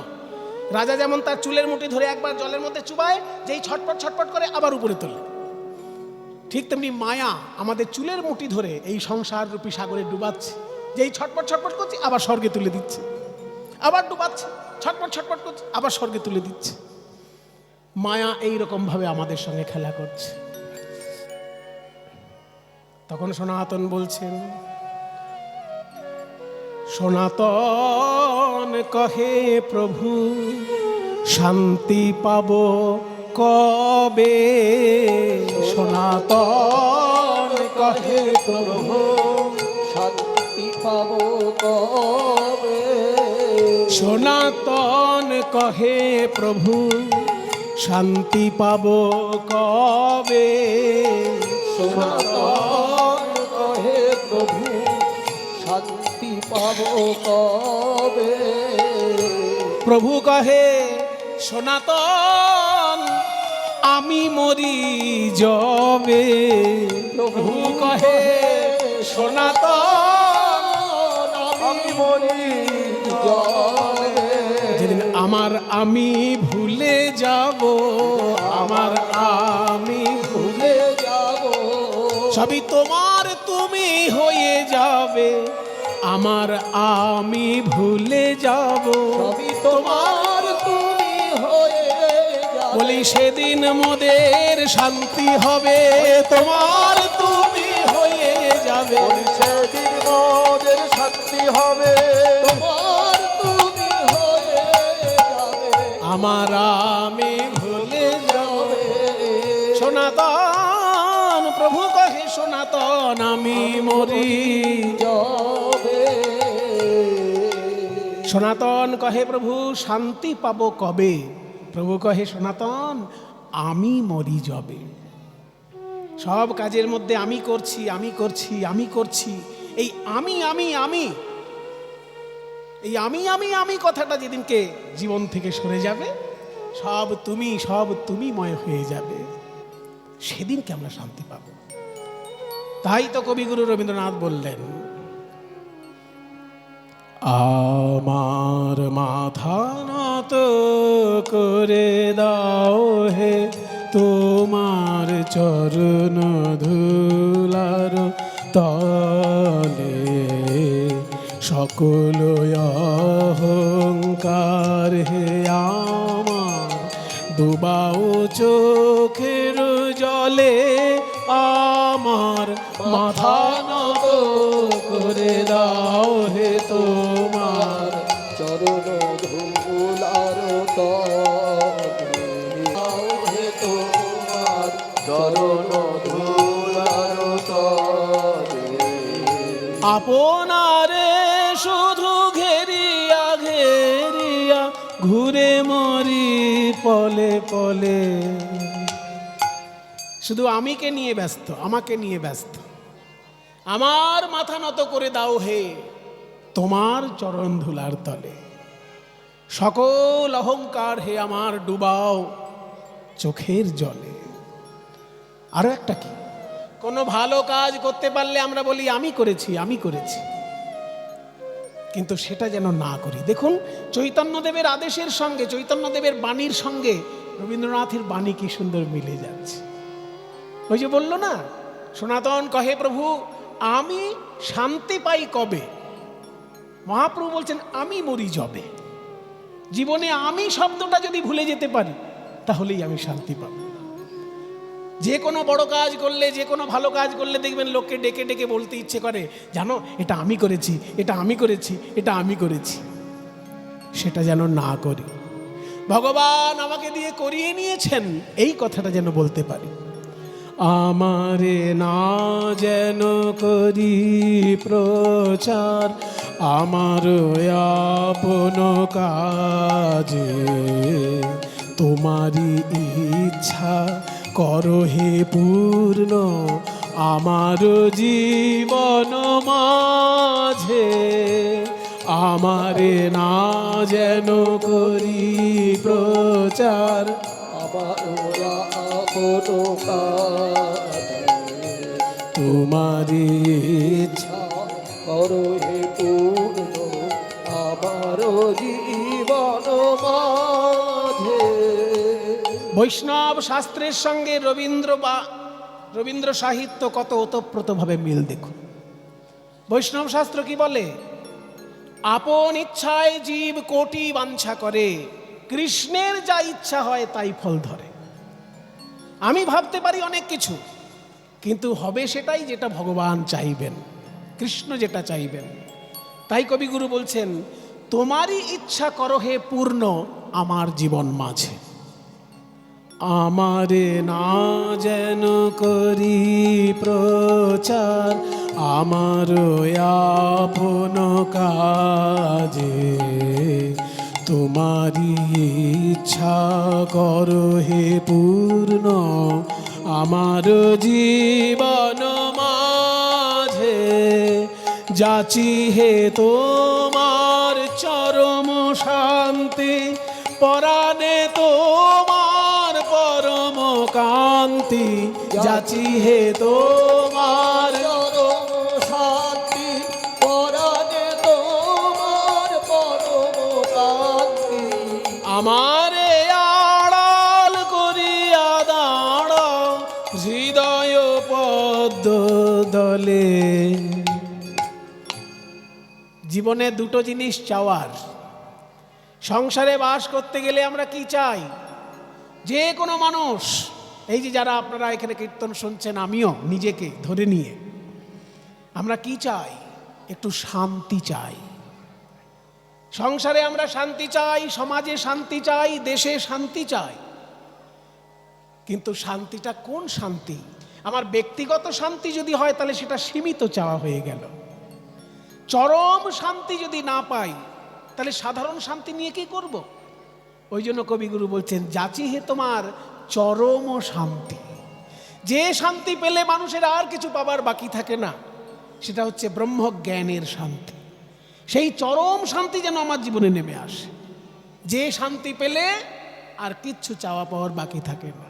রাজা যেমন তার চুলের মুঠি ধরে একবার জলের মধ্যে চুবায়, যেই ছটপট ছটপট করে আবার উপরে তোলে, ঠিক তেমনি মায়া আমাদের চুলের মুঠি ধরে এই সংসার রূপী সাগরে ডুবাচ্ছে, যেই ছটপট ছটপট করছে আবার স্বর্গে তুলে দিচ্ছে, আবার ডুবাচ্ছে, ছটপট ছটপট করছে আবার স্বর্গে তুলে দিচ্ছে। মায়া এইরকম ভাবে আমাদের সঙ্গে খেলা করছে। তখন সনাতন বলছেন, সনাতন কহে প্রভু শান্তি পাব কবে। সনাতন কহে প্রভু শান্তি পাব কবে। সনাতন কহে প্রভু শান্তি পাব কবে। সনাতন কহে প্রভু শান্তি পাব কবে। প্রভু কহে সনাতন আমি মরি যবে। প্রভু কহে সনাতন আমি মরি যবে। যেদিন আমার আমি ভুলে যাব, আমার আমি ভুলে যাব, সবই তোমার তুমি হয়ে যাবে, আমার আমি ভুলে যাব। সবই তোমার তুমি হয়ে যাবে। বলি সেদিন মোদের শান্তি হবে, তোমার তুমি হয়ে যাবে। বলি সেদিন মোদের শান্তি হবে, তোমার তুমি হয়ে যাবে, আমার আমি ভুলে যাবে। সনাতন প্রভু কহে সনাতন আমি মরি যাবে। সনাতন কহে প্রভু শান্তি পাবো কবে। প্রভু কহে সনাতন আমি মরি যবে। সব কাজের মধ্যে আমি করছি, আমি করছি, আমি করছি, এই আমি আমি আমি এই আমি আমি আমি কথাটা যেদিনকে জীবন থেকে সরে যাবে, সব তুমিময় হয়ে যাবে, সেদিনকে আমরা শান্তি পাব। তাই তো কবিগুরু রবীন্দ্রনাথ বললেন, আমার মাথা নত করে দাও হে তোমার চরণ ধুলার তলে, সকল অহংকার হে আমার ডুবাও চোখের জলে, আমার মাথা নত করে দাও হে তোমার চরণ ধুলার তলে, হে তোমার চরণ ধুলার তলে। আপনারে শুধু ঘেরিয়া ঘেরিয়া ঘুরে মরি পলে পলে, শুধু আমিকে নিয়ে ব্যস্ত, আমাকে নিয়ে ব্যস্ত। আমার মাথা নত করে দাও হে তোমার চরণ ধুলার তলে, সকল অহংকার হে আমার ডুবাও চোখের জলে। আরো একটা কি, কোনো ভালো কাজ করতে পারলে আমরা বলি আমি করেছি, আমি করেছি, কিন্তু সেটা যেন না করি। দেখুন চৈতন্যদেবের আদেশের সঙ্গে, চৈতন্যদেবের বাণীর সঙ্গে রবীন্দ্রনাথের বাণী কি সুন্দর মিলে যাচ্ছে। ওই যে বললো না, সনাতন কহে প্রভু আমি শান্তি পাই কবে, মহাপ্রভু বলছেন আমি মরি যবে। জীবনে আমি শব্দটা যদি ভুলে যেতে পারি তাহলেই আমি শান্তি পাব। যে কোনো বড় কাজ করলে, যে কোনো ভালো কাজ করলে দেখবেন লোককে ডেকে ডেকে বলতে ইচ্ছে করে, জানো এটা আমি করেছি, এটা আমি করেছি, এটা আমি করেছি। সেটা যেন না করি, ভগবান আমাকে দিয়ে করিয়ে নিয়েছেন এই কথাটা যেন বলতে পারি। আমারে না যেন করি প্রচার আমার আপন কাজে, তোমারই ইচ্ছা করো হে পূর্ণ আমার জীবন মাঝে, আমারে না যেন করি প্রচার আমার আপন কাজে, তোমারই ইচ্ছা করো হে পূর্ণ আমার জীবন মাঝে। বৈষ্ণব শাস্ত্রের সঙ্গে রবীন্দ্র সাহিত্য কত ওতপ্রোতভাবে মিল দেখুন। বৈষ্ণব শাস্ত্র কি বলে, আপন ইচ্ছায় জীব কোটি বাঞ্ছা করে, কৃষ্ণের যা ইচ্ছা হয় তাই ফল ধরে। আমি ভাবতে পারি অনেক কিছু, কিন্তু হবে সেটাই যেটা ভগবান চাইবেন, কৃষ্ণ যেটা চাইবেন। তাই কবিগুরু বলছেন, তোমারই ইচ্ছা করো হে পূর্ণ আমার জীবন মাঝে, আমারে না যেন করি প্রচার আমার আপন কাজে, তোমারই ইচ্ছা করো হে পূর্ণ আমার জীবন মাঝে, যাচি হে তোমার চরম শান্তি, পরাণে তোমার পরম কান্তি, যাচি হে তোমার চরম শান্তি, পরাণে তোমার পরম কান্তি, আমারে আড়াল করিয়া দাঁড়াও হৃদয় পদ্ম দলে। জীবনে দুটো জিনিস চাওয়ার, সংসারে বাস করতে গেলে আমরা কি চাই? যে কোনো মানুষ, এই যে যারা আপনারা এখানে কীর্তন শুনছেন, আমিও নিজেকে ধরে নিয়ে, আমরা কি চাই? একটু শান্তি চাই। সংসারে আমরা শান্তি চাই, সমাজে শান্তি চাই, দেশে শান্তি চাই। কিন্তু শান্তিটা কোন শান্তি? আমার ব্যক্তিগত শান্তি যদি হয় তাহলে সেটা সীমিত চাওয়া হয়ে গেল। চরম শান্তি যদি না পাই তাহলে সাধারণ শান্তি নিয়ে কি করব? ওই জন্য কবিগুরু বলছেন, যাচি হে তোমার চরম শান্তি। যে শান্তি পেলে মানুষের আর কিছু পাবার বাকি থাকে না, সেটা হচ্ছে ব্রহ্মজ্ঞানের শান্তি। সেই চরম শান্তি যেন আমার জীবনে নেমে আসে। যে শান্তি পেলে আর কিচ্ছু চাওয়া পাওয়ার বাকি থাকে না।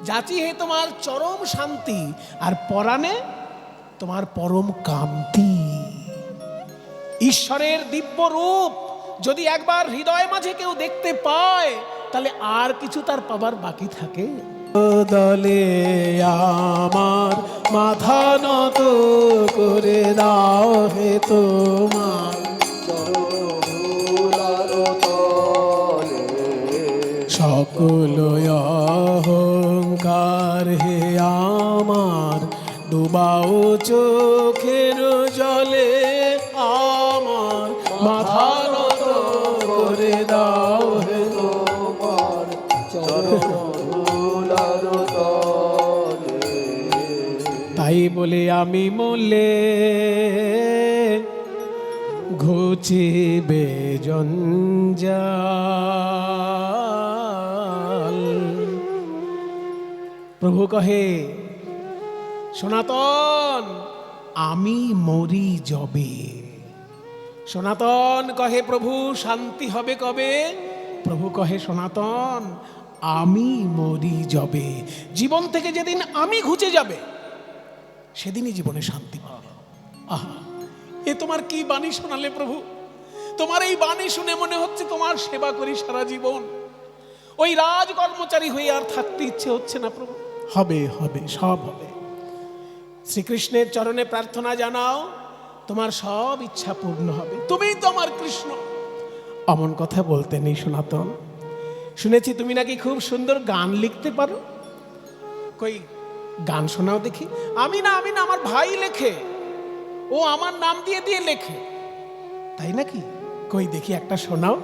যাচি হে তোমার চরম শান্তি, আর পরাণে তোমার পরম কান্তি। ঈশ্বরের দিব্য রূপ যদি একবার হৃদয় মাঝে কেউ দেখতে পায়, তাহলে আর কিছু তার পাবার বাকি থাকে? দলে আমার মাথা নত করে দাও হে তোমার সকল অহংকার হে আমার ডুবাও চোখের জলে, আমার মাথা নত করে দাও হে তোমার তাই বলে আমি মলে ঘুচিবে জঞ্জাল। প্রভু কহে, সনাতন আমি মরি যবে। সনাতন কহে, প্রভু শান্তি হবে কবে? প্রভু কহে, সনাতন আমি মরি যবে। জীবন থেকে যেদিন আমি ঘুচে যাবে, সেদিনই জীবনে শান্তি পাবে। আহা, এ তোমার কি বাণী শোনালে প্রভু! তোমার এই বাণী শুনে মনে হচ্ছে তোমার সেবা করি সারা জীবন। ওই রাজ কর্মচারী হয়ে আর থাকতে ইচ্ছে হচ্ছে না প্রভু। হবে হবে, সব হবে। শ্রীকৃষ্ণের চরণে প্রার্থনা জানাও, তোমার সব ইচ্ছা পূর্ণ হবে। তুমিই তো আমার কৃষ্ণ। অমন কথা বলতে নেই সনাতন। শুনেছি তুমি নাকি খুব সুন্দর গান লিখতে পারো। কই গান শোনাও দেখি। আমি না, আমার ভাই লেখে। ও আমার নাম দিয়ে দিয়ে লেখে। তাই নাকি? কই দেখি একটা শোনাও।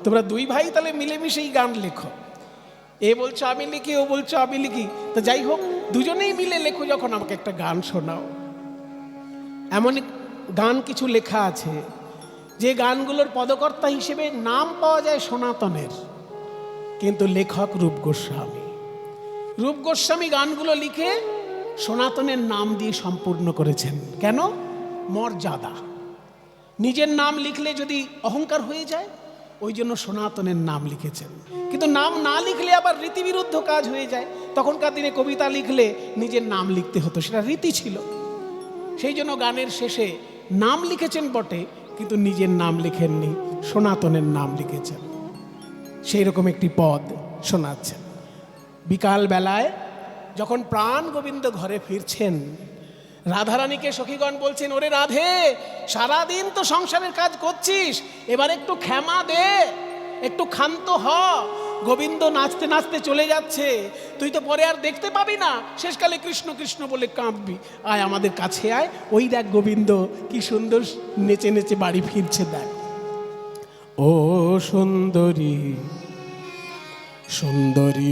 তোমরা দুই ভাই তাহলে মিলেমিশেই গান লেখো। এ বলছো আমি লিখি, ও বলছো আমি লিখি। তো যাই হোক, দুজনেই মিলে লেখো যখন, আমাকে একটা গান শোনাও। এমন গান কিছু লেখা আছে যে গানগুলোর পদকর্তা হিসেবে নাম পাওয়া যায় সনাতনের, কিন্তু লেখক রূপ গোস্বামী। রূপ গোস্বামী গানগুলো লিখে সনাতনের নাম দিয়ে সম্পূর্ণ করেছেন। কেন? মর্যাদা। নিজের নাম লিখলে যদি অহংকার হয়ে যায়, ওই জন্য সনাতনের নাম লিখেছেন। কিন্তু নাম না লিখলে আবার রীতিবিরুদ্ধ কাজ হয়ে যায়। তখনকার দিনে কবিতা লিখলে নিজের নাম লিখতে হতো, সেটা রীতি ছিল। সেই জন্য গানের শেষে নাম লিখেছেন বটে, কিন্তু নিজের নাম লিখেননি, সনাতনের নাম লিখেছেন। সেই রকম একটি পদ শোনাচ্ছেন। বিকাল বেলায় যখন প্রাণ গোবিন্দ ঘরে ফিরছেন, রাধারানীকে সখীগণ বলছেন, ওরে রাধে, সারাদিন তো সংসারের কাজ করছিস, এবার একটু ক্ষমা দে, একটু ক্ষান্ত হ। গোবিন্দ নাচতে নাচতে চলে যাচ্ছে, তুই তো পরে আর দেখতে পাবি না, শেষকালে কৃষ্ণ কৃষ্ণ বলে কাঁদবি। আয় আমাদের কাছে আয়। ওই দেখ গোবিন্দ কি সুন্দর নেচে নেচে বাড়ি ফিরছে, দেখ। ও সুন্দরী সুন্দরী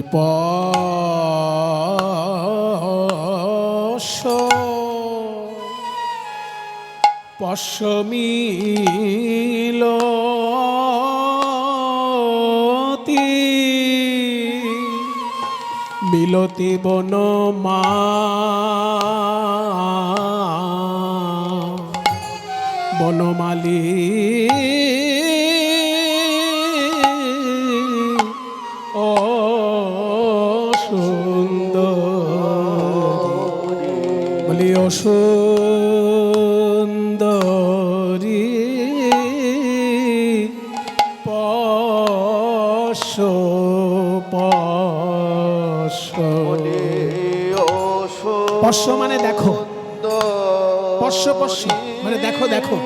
পশমিলতি মিলতি বনমা বনমালী ও সুন্দরী, বলি ও সুন্দরী পশ্য মানে দেখো, পশ্য মানে দেখো দেখো,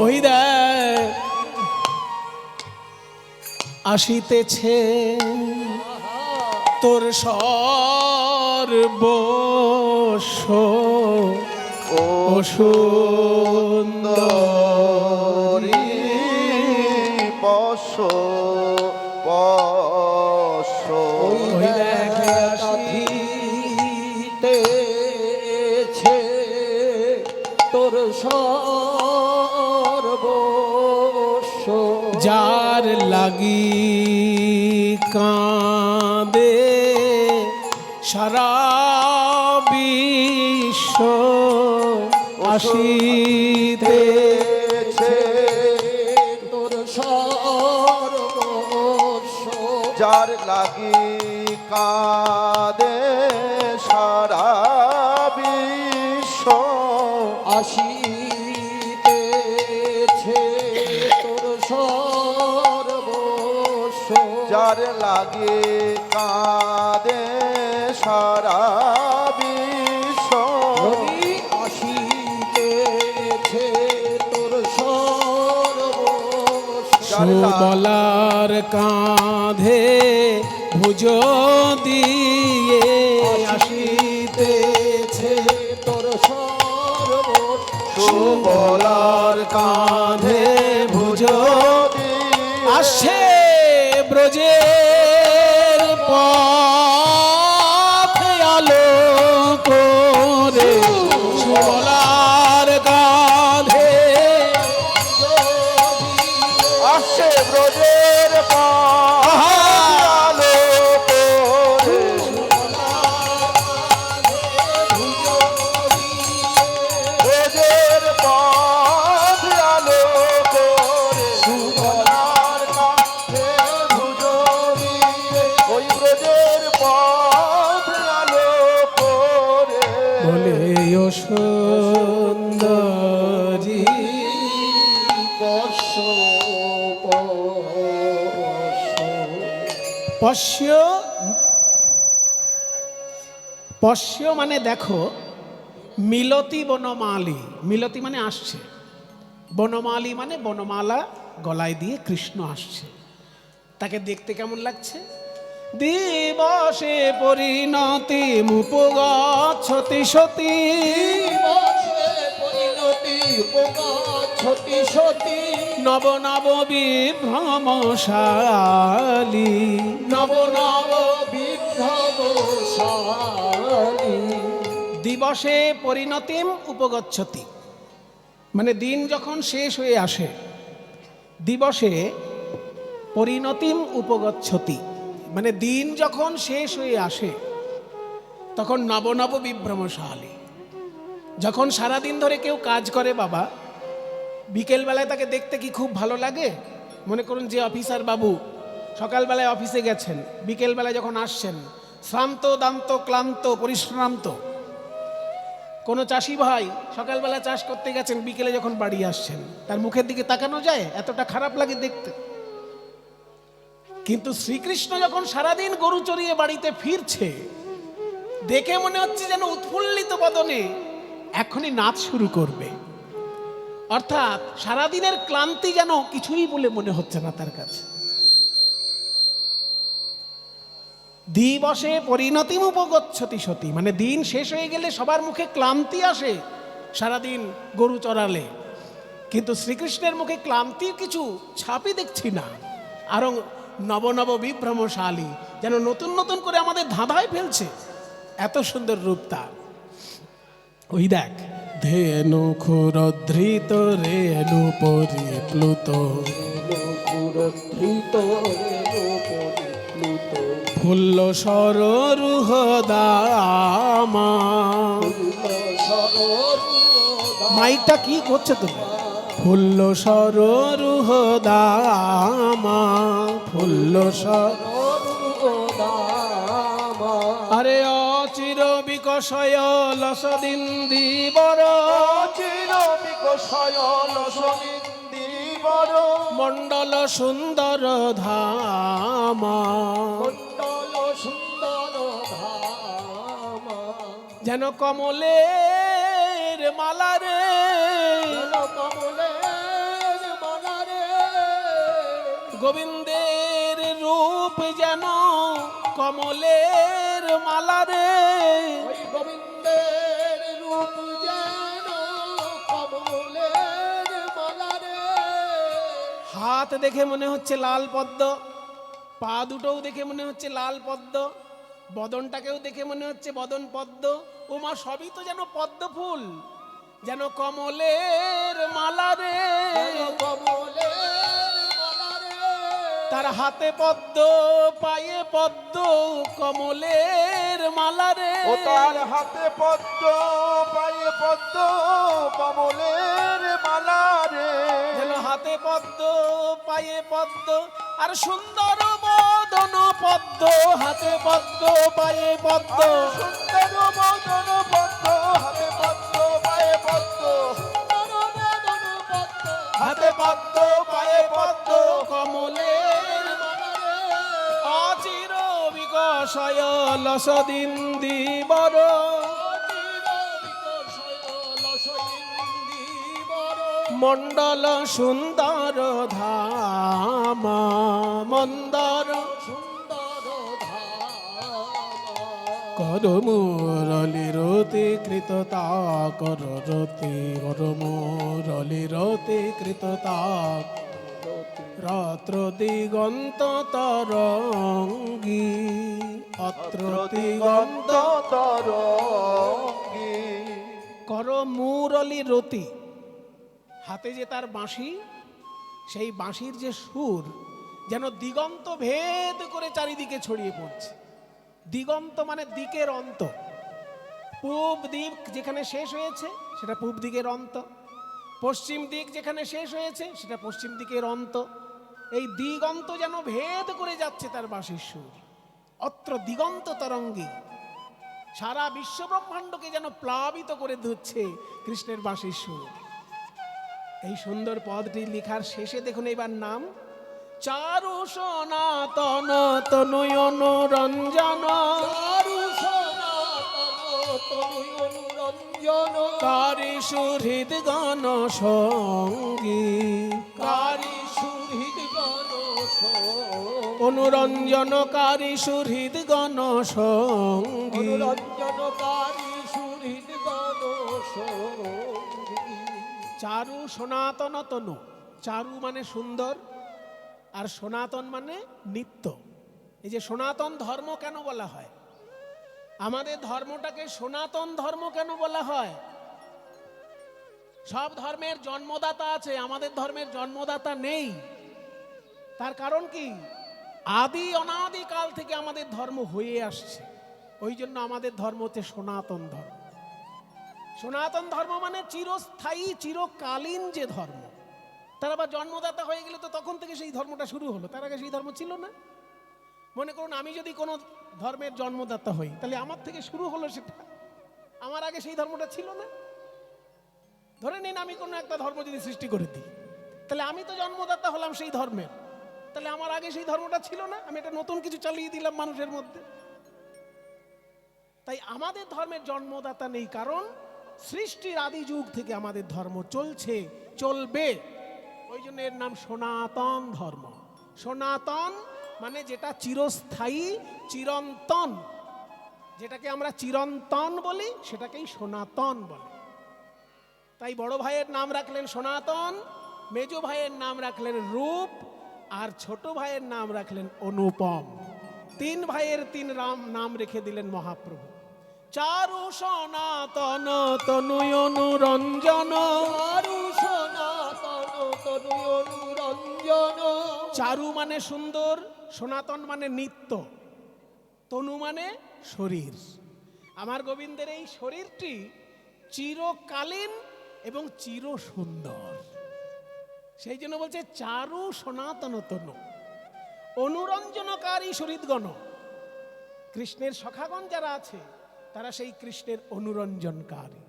ওই দেখ আসিতেছে তোর সর্বস্ব ও সুন্দরী পশ আসিতেছে তোর সর্বস্ব, যার লাগি কাঁদে সারা বিশ্ব, আসিতেছে লাগি কাঁদে সারা বিশ্ব আসিতেছে তোর সর্বস্ব যার লাগে কাঁদে সারা বিশ্ব আসিতেছে তোর সর্বস্ব সুবলার কাঁধে ভুজ দিয়ে আসিতেছে তোর সর্বস্ব সুবলার কাঁধে ভুজ আসে ব্রজের পথে আলো করে সুবলার কাঁধে আসে ব্রজের আলো করে ব্রজের পথ আলো করে সুবলার কাঁধে ভুজ দিয়ে ওই ব্রজের পথ আলো করে বলে ও সুন্দরী পশ্য পশ্য পশ্য মানে দেখো, মিলতি বনমালী, মিলতি মানে আসছে, বনমালী মানে বনমালা গলায় দিয়ে কৃষ্ণ আসছে। তাকে দেখতে কেমন লাগছে? দিবসে পরিণতি মুপগচ্ছতি সতী পরিণতি সতী নব নব বিভ্রমশালী নব নব বিভ্রমশালী দিবসে পরিণতিম উপগচ্ছতি মানে দিন যখন শেষ হয়ে আসে, দিবসে পরিণতিম উপগচ্ছতি মানে দিন যখন শেষ হয়ে আসে তখন নব নব বিভ্রমশালী। যখন সারাদিন ধরে কেউ কাজ করে বাবা, বিকেলবেলায় তাকে দেখতে কি খুব ভালো লাগে? মনে করুন যে অফিসার বাবু সকালবেলায় অফিসে গেছেন, বিকেলবেলায় যখন আসছেন শ্রান্ত দান্ত ক্লান্ত পরিশ্রান্ত। কোনো চাষি ভাই সকালবেলা চাষ করতে গেছেন, বিকেলে যখন বাড়ি আসছেন তার মুখের দিকে তাকানো যায়? এতটা খারাপ লাগে দেখতে। কিন্তু শ্রীকৃষ্ণ যখন সারাদিন গরু চড়িয়ে বাড়িতে ফিরছে, দেখে মনে হচ্ছে যেন উৎফুল্লিত বদনে এখনই নাচ শুরু করবে। অর্থাৎ সারাদিনের ক্লান্তি যেন কিছুই বলে মনে হচ্ছে না তার কাছে। দিবসে পরিণতিম উপগচ্ছতি সতী মানে দিন শেষ হয়ে গেলে সবার মুখে ক্লান্তি আসে সারাদিন গরু চড়ালে, কিন্তু শ্রীকৃষ্ণের মুখে ক্লান্তির কিছু ছাপই দেখছি না। আরো নব নব বিভ্রমশালী, যেন নতুন নতুন করে আমাদের ধাঁধায় ফেলছে। এত সুন্দর রূপ তার। ওই দেখ, ধেনু ক্ষুরধৃত রেণু পরিপ্লুত ফুল্ল সররুহ দামা। মাইকটা কি করছে তুমি? ফুল্ল সররুহ দামা ফুল্ল সররুহ দামা। আরে অচির বিকশয় লসদিন দিবর চির বিকশয় লসনিন্দি বড় মণ্ডল সুন্দর ধামা। মণ্ডল সুন্দর ধামা যেন কমলের মালা রে কমলের মালারে গোবিন্দের রূপ যেন কমলের মালা রে। ওই গোবিন্দের রূপ যেন কমলের মালারে। হাত দেখে মনে হচ্ছে লাল পদ্ম, পা দুটোও দেখে মনে হচ্ছে লাল পদ্ম, বদনটাকেও দেখে মনে হচ্ছে বদন পদ্ম। ওমা সবই তো যেন পদ্ম ফুল, যেন কমলের মালা রে। কমলের মালারে তার হাতে পদ্ম পায়ে পদ্ম কমলের মালা রে। ও তার হাতে পদ্ম পায়ে পদ্ম কমলের মালা রে। যেন হাতে পদ্ম পায়ে পদ্ম আর সুন্দর বদন পদ্ম, হাতে পদ্ম পায়ে পদ্ম, সুন্দর বদন পদ্ম, হাতে পদ্ম পায়ে পদ্ম, হাতে পদ্ম পায়ে পদ্ম, কমলের অচির বিকশয় লসদিন্দিবর, মণ্ডল সুন্দর ধাম, মন্দর কর মুরলি রতি কৃততা, কর রতি কর মুরলি রতি কৃততা, রাত্র দিগন্ত তরঙ্গী, অত্র দিগন্ত তরঙ্গী। কর মুরলি রতি, হাতে যে তার বাঁশি, সেই বাঁশির যে সুর যেন দিগন্ত ভেদ করে চারিদিকে ছড়িয়ে পড়ছে। দিগন্ত মানে দিকের অন্ত, পূব দিক যেখানে শেষ হয়েছে সেটা পূব দিকের অন্ত, পশ্চিম দিক যেখানে শেষ হয়েছে সেটা পশ্চিম দিকের অন্ত। এই দিগন্ত যেন ভেদ করে যাচ্ছে তার বাঁশির সুর। অত্র দিগন্ত তরঙ্গী, সারা বিশ্ব ব্রহ্মাণ্ডকে যেন প্লাবিত করে দিচ্ছে কৃষ্ণের বাঁশির সুর। এই সুন্দর পদটি লেখার শেষে দেখুন এবার নাম, চারু সনাতন তনয় অনুরঞ্জন, কারি সুহৃদ গণ সঙ্গী, কারি সুহৃদ গণ অনুরঞ্জন, কারি সুহৃদ গণ সঙ্গী, চারু সনাতন তনু। চারু মানে সুন্দর, আর সনাতন মানে নিত্য। এই যে সনাতন ধর্ম কেন বলা হয়, আমাদের ধর্মটাকে সনাতন ধর্ম কেন বলা হয়? সব ধর্মের জন্মদাতা আছে, আমাদের ধর্মের জন্মদাতা নেই। তার কারণ কি? আদি অনাদি কাল থেকে আমাদের ধর্ম হয়ে আসছে, ওই জন্য আমাদের ধর্ম হচ্ছে সনাতন ধর্ম। সনাতন ধর্ম মানে চিরস্থায়ী চিরকালীন যে ধর্ম। তার আবার জন্মদাতা হয়ে গেলে তো তখন থেকে সেই ধর্মটা শুরু হলো, তার আগে সেই ধর্ম ছিল না। মনে করুন আমি যদি কোনো ধর্মের জন্মদাতা হই, তাহলে আমার থেকে শুরু হলো সেটা, আমার আগে সেই ধর্মটা ছিল না। ধরে নিন আমি কোনো একটা ধর্ম যদি সৃষ্টি করে দিই, তাহলে আমি তো জন্মদাতা হলাম সেই ধর্মের, তাহলে আমার আগে সেই ধর্মটা ছিল না, আমি একটা নতুন কিছু চালিয়ে দিলাম মানুষের মধ্যে। তাই আমাদের ধর্মের জন্মদাতা নেই, কারণ সৃষ্টির আদি যুগ থেকে আমাদের ধর্ম চলছে, চলবে। ওই জন্য এর নাম সনাতন ধর্ম। সনাতন মানে যেটা চিরস্থায়ী চিরন্তন, যেটাকে আমরা চিরন্তন বলি সেটাকেই সনাতন বলে। তাই বড় ভাইয়ের নাম রাখলেন সনাতন, মেজ ভাইয়ের নাম রাখলেন রূপ, আর ছোট ভাইয়ের নাম রাখলেন অনুপম। তিন ভাইয়ের তিন নাম রেখে দিলেন মহাপ্রভু। চারু সনাতন তনয় অনুরঞ্জন, চারু মানে সুন্দর, সনাতন মানে নিত্য, তনু মানে শরীর। আমার গোবিন্দের এই শরীরটি চিরকালীন এবং চির সুন্দর, সেই জন্য বলছে চারু সনাতন তনু। অনুরঞ্জনকারী শরীরগণ, কৃষ্ণের সখাগণ যারা আছে তারা সেই কৃষ্ণের অনুরঞ্জনকারী।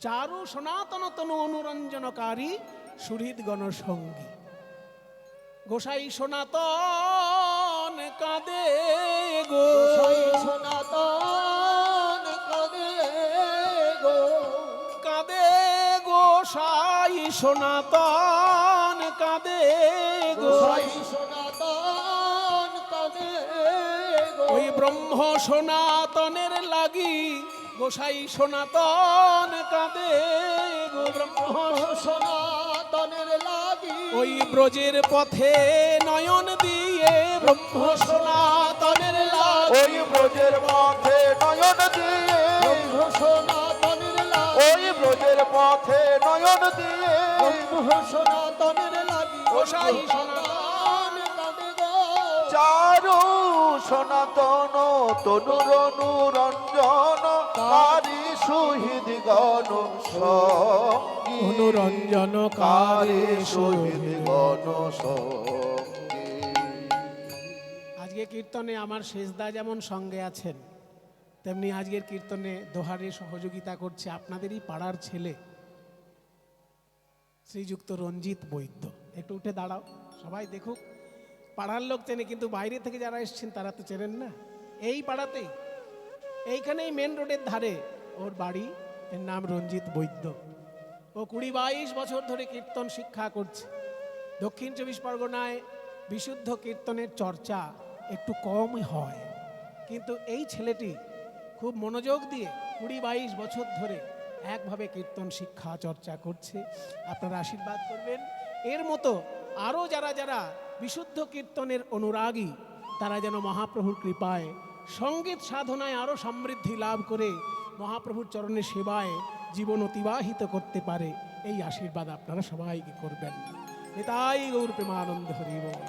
চারু সনাতন তনু অনুরঞ্জনকারী সুহৃদগণ সঙ্গী। গোসাই সনাতন কাঁদে গো, সনাতন কাঁদে গো, কাঁদে গোসাই সনাতন কাঁদে গো, সনাতন কাঁদে গো। ওই ব্রহ্ম সনাতনের লাগি গোসাই সনাতন কাঁদে গো, ব্রহ্ম সনাতনের লাগি। ওই ব্রজের পথে নয়ন দিয়ে ব্রহ্ম সনাতনের লাগি, ওই ব্রজের পথে নয়ন দিয়ে, ব্রহ্ম সনাতনের লাগি। ওই ব্রজের পথে নয়ন দিয়ে, ব্রহ্ম সনাতনের লাগি গোসাই সনাতন কাঁদে গো। চারু সনাতন তনুর অনুরঞ্জন, কারি সুহৃদ গণ সঙ্গী, অনুরঞ্জন কারি সুহৃদ গণ সঙ্গী। যে কীর্তনে আমার শেষদা যেমন সঙ্গে আছেন, তেমনি আজকের কীর্তনে দোহারে সহযোগিতা করছে আপনাদেরই পাড়ার ছেলে শ্রীযুক্ত রঞ্জিত বৈদ্য। একটু উঠে দাঁড়াও, সবাই দেখুক। পাড়ার লোক চেনে, কিন্তু বাইরে থেকে যারা এসছেন তারা তো চেনেন না। এই পাড়াতেই, এইখানেই মেন রোডের ধারে ওর বাড়ি। এর নাম রঞ্জিত বৈদ্য। ও 20-22 বছর ধরে কীর্তন শিক্ষা করছে। দক্ষিণ 24 পরগনায় বিশুদ্ধ কীর্তনের চর্চা একটু কমই হয়, কিন্তু এই ছেলেটি খুব মনোযোগ দিয়ে 20-22 বছর ধরে একভাবে কীর্তন শিক্ষা চর্চা করছে। আপনারা আশীর্বাদ করবেন। এর মতো আরও যারা যারা বিশুদ্ধ কীর্তনের অনুরাগী, তারা যেন মহাপ্রভুর কৃপায় সঙ্গীত সাধনায় আরও সমৃদ্ধি লাভ করে মহাপ্রভুর চরণে সেবায় জীবন অতিবাহিত করতে পারে, এই আশীর্বাদ আপনারা সবাইকে করবেন। নিতাই গৌর প্রেমানন্দ হরি বল।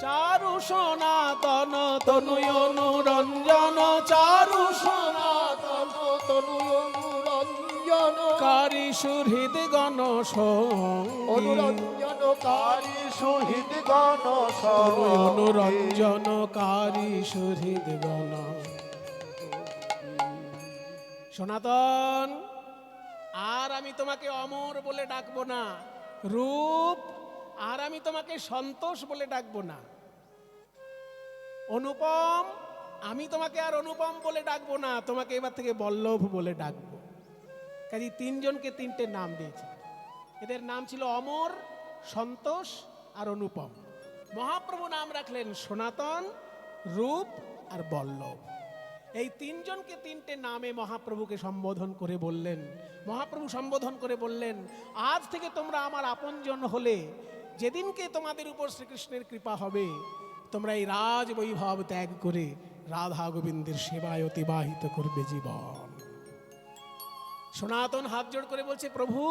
চারু সনাতন তনু অনুরঞ্জন, চারু সনাতন তনু অনুরঞ্জন কারি সুহৃদ গণ অনুরঞ্জনকারী সুহৃদ গণ অনুরঞ্জন কারি সুহৃদ গণ। সনাতন, আর আমি তোমাকে অমর বলে ডাকবো না, রূপ, আর আমি তোমাকে সন্তোষ বলে ডাকবো না, অনুপম, আমি তোমাকে আর অনুপম বলে ডাকবো না, তোমাকে এবার থেকে বল্লভ বলে ডাকবো। কাজে তিনজনকে তিনটে নাম দিয়েছে। এদের নাম ছিল অমর, সন্তোষ আর অনুপম। মহাপ্রভু নাম রাখলেন সনাতন, রূপ আর বল্লভ। এই তিনজনকে তিনটে নামে মহাপ্রভুকে সম্বোধন করে বললেন, মহাপ্রভু সম্বোধন করে বললেন, আজ থেকে তোমরা আমার আপনজন হলে, যেদিনকে তোমাদের উপর শ্রীকৃষ্ণের কৃপা হবে, তোমরা এই রাজ বৈভব ত্যাগ করে রাধা গোবিন্দের সেবায় অতিবাহিত করবে জীবন। সনাতন হাত জোড় করে বলছে, প্রভু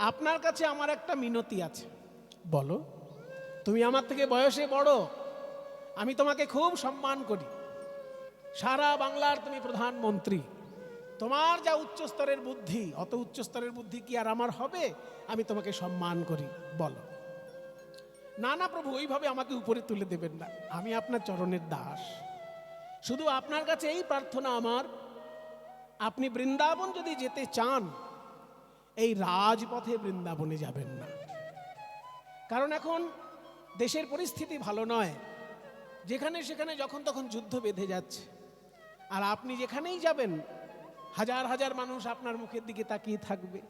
আপনার কাছে আমার একটা মিনতি আছে। বলো। তুমি আমার থেকে বয়সে বড়, আমি তোমাকে খুব সম্মান করি, সারা বাংলার তুমি প্রধানমন্ত্রী, তোমার যা উচ্চস্তরের বুদ্ধি, অত উচ্চস্তরের বুদ্ধি কি আর আমার হবে? আমি তোমাকে সম্মান করি, বলো। না না প্রভু, ওইভাবে আমাকে উপরে তুলে দেবেন না, আমি আপনার চরণের দাস। শুধু আপনার কাছে এই প্রার্থনা আমার, আপনি বৃন্দাবন যদি যেতে চান, এই রাজপথে বৃন্দাবনে যাবেন না, কারণ এখন দেশের পরিস্থিতি ভালো নয়, যেখানে সেখানে যখন তখন যুদ্ধ বেঁধে যাচ্ছে। আর আপনি যেখানেই যাবেন, হাজার হাজার মানুষ আপনার মুখের দিকে তাকিয়ে থাকবে।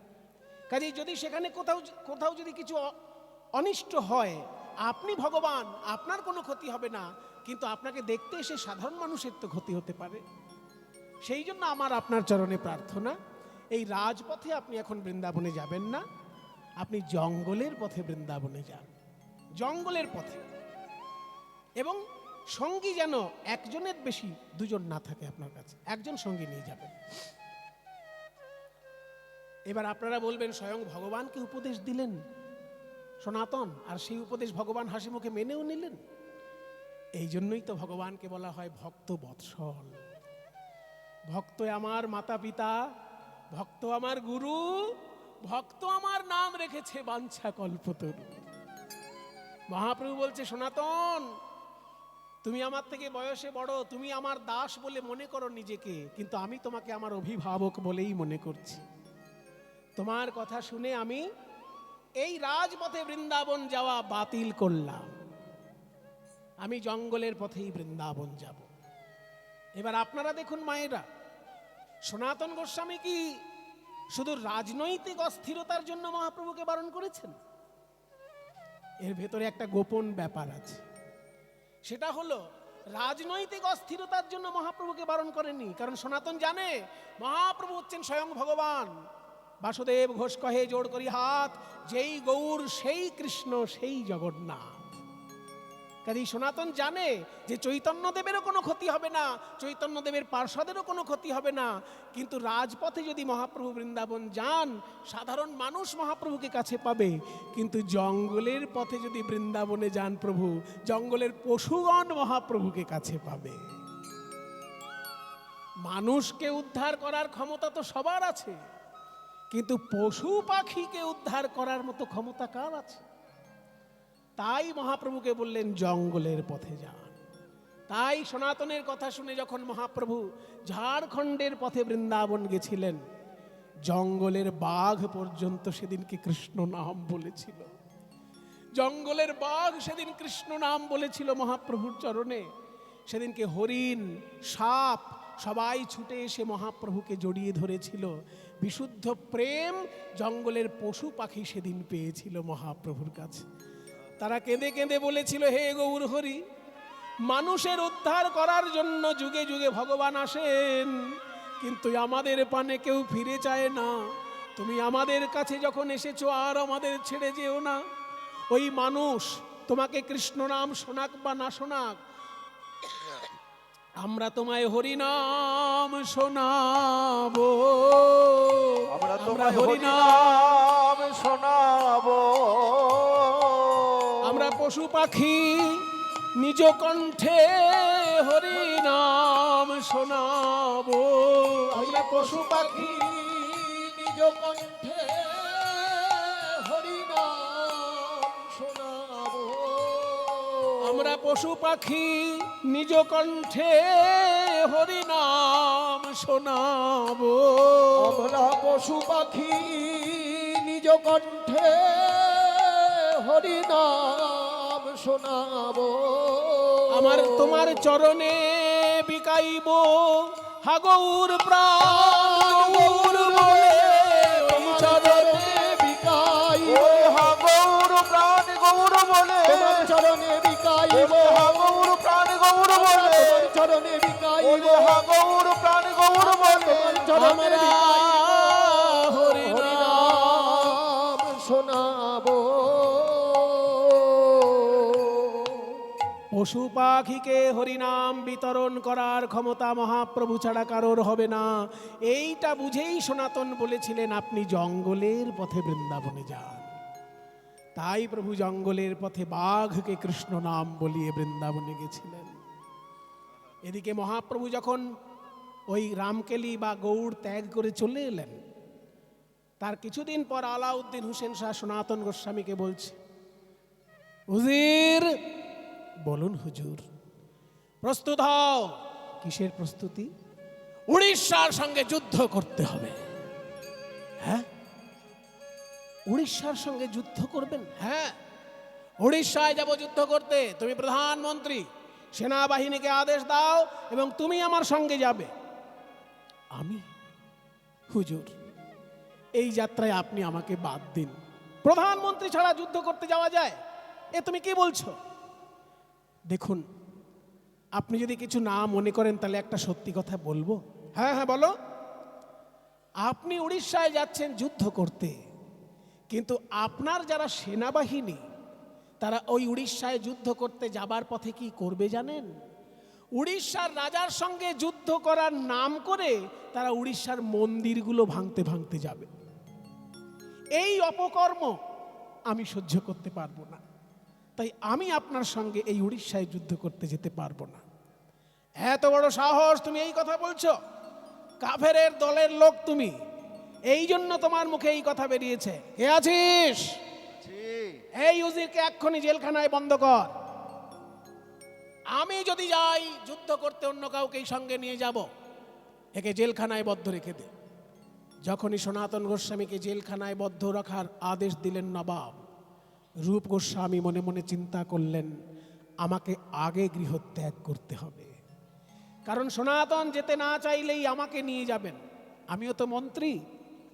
কাজেই যদি সেখানে কোথাও যদি কিছু অনিষ্ট হয়, আপনি ভগবান, আপনার কোনো ক্ষতি হবে না, কিন্তু আপনাকে দেখতে এসে সাধারণ মানুষের তো ক্ষতি হতে পারে। সেই জন্য আমার আপনার চরণে প্রার্থনা, এই রাজপথে আপনি এখন বৃন্দাবনে যাবেন না, আপনি জঙ্গলের পথে বৃন্দাবনে যান, জঙ্গলের পথে। এবং সঙ্গী যেন একজনের বেশি দুজন না থাকে আপনার কাছে, একজন সঙ্গী নিয়ে যাবেন। এবার আপনারা বলবেন, স্বয়ং ভগবানকে উপদেশ দিলেন সনাতন, আর সেই উপদেশ ভগবান হাসি মুখে মেনেও নিলেন। এই জন্যই তো ভগবানকে বলা হয় ভক্ত বৎসল। ভক্ত আমার মাতা পিতা, ভক্ত আমার গুরু, ভক্ত আমার নাম রেখেছে বাঞ্ছা কল্পতরু। মহাপ্রভু বলছে, সনাতন তুমি আমার থেকে বয়সে বড়, তুমি আমার দাস বলে মনে করো নিজেকে, কিন্তু আমি তোমাকে আমার অভিভাবক বলেই মনে করছি। তোমার কথা শুনে আমি এই রাজপথে বৃন্দাবন যাওয়া বাতিল করলাম, আমি জঙ্গলের পথেই বৃন্দাবন যাব। এবার আপনারা দেখুন মায়েরা, সনাতন গোস্বামী কি শুধু রাজনৈতিক অস্থিরতার জন্য মহাপ্রভুকে বারণ করেছেন? এর ভেতরে একটা গোপন ব্যাপার আছে। সেটা হলো, রাজনৈতিক অস্থিরতার জন্য মহাপ্রভুকে বারণ করেনি, কারণ সনাতন জানে মহাপ্রভু হচ্ছেন স্বয়ং ভগবান। বাসুদেব ঘোষ কহে জোড় করি হাত, যেই গৌর সেই কৃষ্ণ সেই জগন্নাথ। কাজেই সনাতন জানে যে চৈতন্যদেবেরও কোনো ক্ষতি হবে না, চৈতন্যদেবের পার্ষদেরও কোনো ক্ষতি হবে না, কিন্তু রাজপথে যদি মহাপ্রভু বৃন্দাবন যান, সাধারণ মানুষ মহাপ্রভুকে কাছে পাবে, কিন্তু জঙ্গলের পথে যদি বৃন্দাবনে যান প্রভু, জঙ্গলের পশুগণ মহাপ্রভুকে কাছে পাবে। মানুষকে উদ্ধার করার ক্ষমতা তো সবার আছে, কিন্তু পশু পাখিকে উদ্ধার করার মতো ক্ষমতা কার আছে? তাই মহাপ্রভুকে বললেন জঙ্গলের পথে যান। তাই সনাতনের কথা শুনে যখন মহাপ্রভু ঝাড়খণ্ডের পথে বৃন্দাবন গেছিলেন, জঙ্গলের বাঘ পর্যন্ত সেদিনকে কৃষ্ণ নাম বলেছিল। জঙ্গলের বাঘ সেদিন কৃষ্ণ নাম বলেছিল মহাপ্রভুর চরণে। সেদিনকে হরিণ, সাপ সবাই ছুটে এসে মহাপ্রভুকে জড়িয়ে ধরেছিল। বিশুদ্ধ প্রেম জঙ্গলের পশু পাখি সেদিন পেয়েছিল মহাপ্রভুর কাছে। তারা কেঁদে কেঁদে বলেছিল, হে গৌর হরি, মানুষের উদ্ধার করার জন্য যুগে যুগে ভগবান আসেন, কিন্তু আমাদের পানে কেউ ফিরে চায় না। তুমি আমাদের কাছে যখন এসেছো আর আমাদের ছেড়ে যেও না। ওই মানুষ তোমাকে কৃষ্ণ নাম শোনাক বা না শোনাক, আমরা তোমায় হরিনাম শোনাবো, আমরা আমরা তোমায় হরিনাম, হরিনাম শোনাবো। আমরা পশু পাখি নিজ কণ্ঠে হরিনাম শোনাবো। আমরা পশু পাখি নিজ কণ্ঠে হরিনাম শোনাবো। আমরা পশু পাখি নিজ কণ্ঠে হরিনাম শোনাবো। আমরা পশু পাখি নিজ কণ্ঠে হরিনাম শোনাবো। আমার তোমার চরণে বিকাইব হাগৌর প্রাণ গৌর বলে, ওই চরণে বিকাইব ওই হা গৌর প্রাণ গৌর বলে, তোমার চরণে বিকাইব, ওই হা গৌর প্রাণ গৌর বলে, তোমার চরণে বিকাইব, ওই হা গৌর প্রাণ গৌর বলে। তোমার চরণে আমরা বিকাইব, হরিনাম হরিনাম শোনাবো। পশু পাখিকে হরিনাম বিতরণ করার ক্ষমতা মহাপ্রভু ছাড়া কারোর হবে না। এইটা বুঝেই সনাতন বলেছিলেন, আপনি জঙ্গলের পথে বৃন্দাবনে যান। তাই প্রভু জঙ্গলের পথে বাঘকে কৃষ্ণ নাম বলিয়ে বৃন্দাবনে গেছিলেন। এদিকে মহাপ্রভু যখন ওই রামকেলি বা গৌড় ত্যাগ করে চলে এলেন, তার কিছুদিন পর আলাউদ্দিন হোসেন শাহ সনাতন গোস্বামীকে বলছে, হুজির, বলুন হুজুর, প্রস্তুত হও। কিসের প্রস্তুতি? উড়িষ্যার সঙ্গে যুদ্ধ করতে হবে। হ্যাঁ, উড়িষ্যার সঙ্গে যুদ্ধ করবেন? হ্যাঁ, উড়িষ্যায় যাব যুদ্ধ করতে। তুমি প্রধানমন্ত্রী, সেনাবাহিনীকে আদেশ দাও এবং তুমি আমার সঙ্গে যাবে। আমি? হুজুর, এই যাত্রায় আপনি আমাকে বাদ দিন। প্রধানমন্ত্রী ছাড়া যুদ্ধ করতে যাওয়া যায়? এ তুমি কি বলছো? দেখুন, আপনি যদি কিছু না মনে করেন তাহলে একটা সত্যি কথা বলবো। হ্যাঁ হ্যাঁ, বলো। আপনি উড়িষ্যায় যাচ্ছেন যুদ্ধ করতে, কিন্তু আপনার যারা সেনাবাহিনী তারা ওই উড়িষ্যায় যুদ্ধ করতে যাবার পথে কি করবে জানেন? উড়িষ্যার রাজার সঙ্গে যুদ্ধ করার নাম করে তারা উড়িষ্যার মন্দিরগুলো ভাঙতে ভাঙতে যাবে। এই অপকর্ম আমি সহ্য করতে পারবো না। তাই আমি আপনার সঙ্গে এই উড়িষ্যায় যুদ্ধ করতে যেতে পারবো না। এত বড় সাহস, তুমি এই কথা বলছো? কাফেরের দলের লোক তুমি, এই জন্য তোমার মুখে এই কথা বেরিয়েছে। কে আছিস? এই উজিরকে এক্ষুনি জেলখানায় বন্ধ কর। আমি যদি যাই যুদ্ধ করতে, অন্য কাউকেই সঙ্গে নিয়ে যাব। একে জেলখানায় বদ্ধ রেখে দে। যখনই সনাতন গোস্বামীকে জেলখানায় বদ্ধ রাখার আদেশ দিলেন নবাব, রূপ গোস্বামী মনে মনে চিন্তা করলেন, আমাকে আগে গৃহত্যাগ করতে হবে। কারণ সনাতন যেতে না চাইলেই আমাকে নিয়ে যাবেন। আমিও তো মন্ত্রী,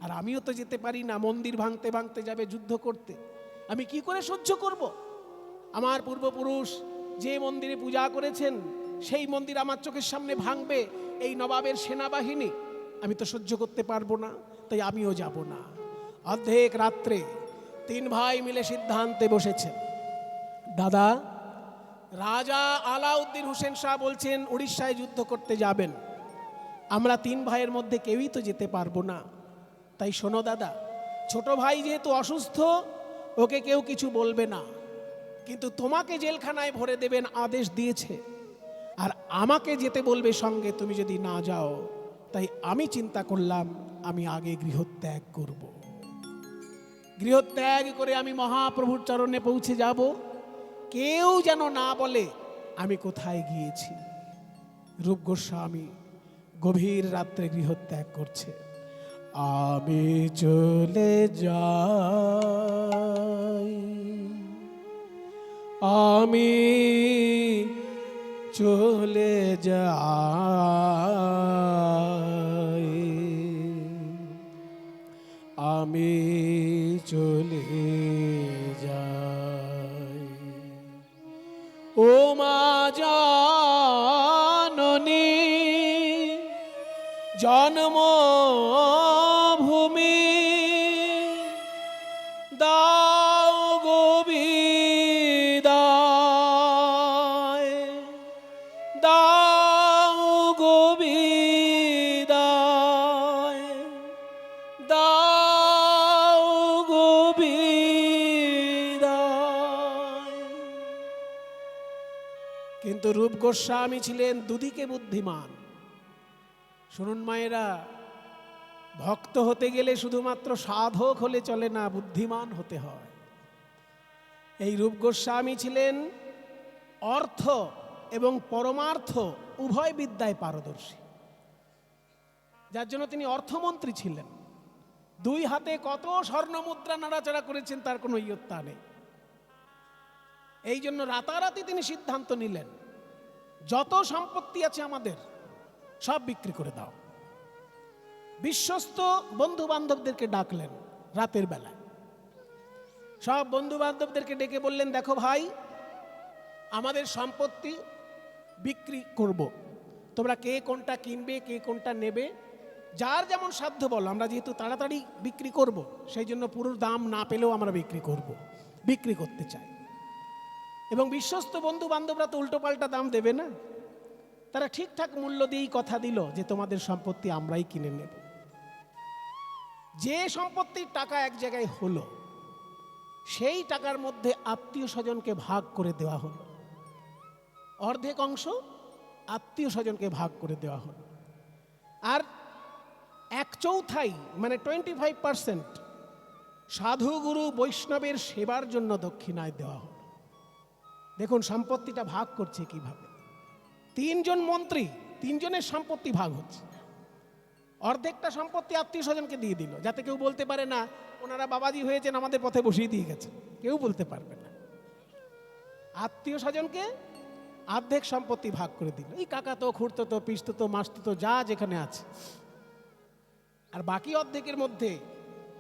আর আমিও তো যেতে পারি না। মন্দির ভাঙতে ভাঙতে যাবে যুদ্ধ করতে, আমি কি করে সহ্য করব? আমার পূর্বপুরুষ যে মন্দিরে পূজা করেছেন সেই মন্দির আমার চোখের সামনে ভাঙবে এই নবাবের সেনাবাহিনী, আমি তো সহ্য করতে পারবো না। তাই আমিও যাব না। অর্ধেক রাত্রে তিন ভাই মিলে সিদ্ধান্তে বসেছেন। দাদা, রাজা আলাউদ্দিন হোসেন শাহ বলছেন উড়িষ্যায় যুদ্ধ করতে যাবেন। আমরা তিন ভাইয়ের মধ্যে কেউই তো যেতে পারবো না। তাই শোনো দাদা, ছোট ভাই যেহেতু অসুস্থ, ওকে কেউ কিছু বলবে না, কিন্তু তোমাকে জেলখানায় ভরে দেবেন আদেশ দিয়েছে, আর আমাকে যেতে বলবে সঙ্গে, তুমি যদি না যাও। তাই আমি চিন্তা করলাম আমি আগে গৃহত্যাগ করব। গৃহত্যাগ করে আমি মহাপ্রভুর চরণে পৌঁছে যাব, কেউ যেন না বলে আমি কোথায় গিয়েছি। রূপ গোস্বামী গভীর রাত্রে গৃহত্যাগ করছে। আমি চলে যাই, আমি চলে যাই, আমি চলে যাই। ও মা জাননী জন্মভূমি, দাও গো বিদায়, দাও গো বিদায়, দাও গো বিদায়। কিন্তু রূপ গোস্বামী ছিলেন দুদিকে বুদ্ধিমান। শুনুন মায়েরা, ভক্ত হতে গেলে শুধুমাত্র সাধক হলে চলে না, বুদ্ধিমান হতে হয়। এই রূপ গোস্বামী ছিলেন অর্থ এবং পরমার্থ উভয় বিদ্যায় পারদর্শী, যার জন্য তিনি অর্থমন্ত্রী ছিলেন। দুই হাতে কত স্বর্ণ মুদ্রা নাড়াচাড়া করেছেন তার কোনো ইয়ত্তা নেই। এই জন্য রাতারাতি তিনি সিদ্ধান্ত নিলেন, যত সম্পত্তি আছে আমাদের সব বিক্রি করে দাও। বিশ্বস্ত বন্ধু বান্ধবদেরকে ডাকলেন রাতের বেলায়। সব বন্ধু বান্ধবদেরকে ডেকে বললেন, দেখো ভাই, আমাদের সম্পত্তি বিক্রি করব, তোমরা কে কোনটা কিনবে, কে কোনটা নেবে, যার যেমন সাধ্য বলো। আমরা যেহেতু তাড়াতাড়ি বিক্রি করব, সেই জন্য পুরো দাম না পেলেও আমরা বিক্রি করতে চাই। এবং বিশ্বস্ত বন্ধু বান্ধবরা তো উল্টোপাল্টা দাম দেবে না, তারা ঠিকঠাক মূল্য দিয়েই কথা দিল যে তোমাদের সম্পত্তি আমরাই কিনে নেব। যে সম্পত্তির টাকা এক জায়গায় হলো, সেই টাকার মধ্যে আত্মীয় স্বজনকে ভাগ করে দেওয়া হলো। অর্ধেক অংশ আত্মীয় স্বজনকে ভাগ করে দেওয়া হলো, আর 1/4 মানে 25% সাধু গুরু বৈষ্ণবের সেবার জন্য দক্ষিণায় দেওয়া হলো। দেখুন সম্পত্তিটা ভাগ করছে কিভাবে। 3 জন মন্ত্রী, 3 জনের সম্পত্তি ভাগ হচ্ছে। অর্ধেকটা সম্পত্তি আত্মীয় স্বজনকে দিয়ে দিল, যাতে কেউ বলতে পারে না ওনারা বাবাজি হয়েছেন আমাদের পথে বসিয়ে দিয়ে গেছে, কেউ বলতে পারবে না। আত্মীয় স্বজনকে অর্ধেক সম্পত্তি ভাগ করে দিল, এই কাকাতো খুড়তো পিসতো মাসতো যা যেখানে আছে। আর বাকি অর্ধেকের মধ্যে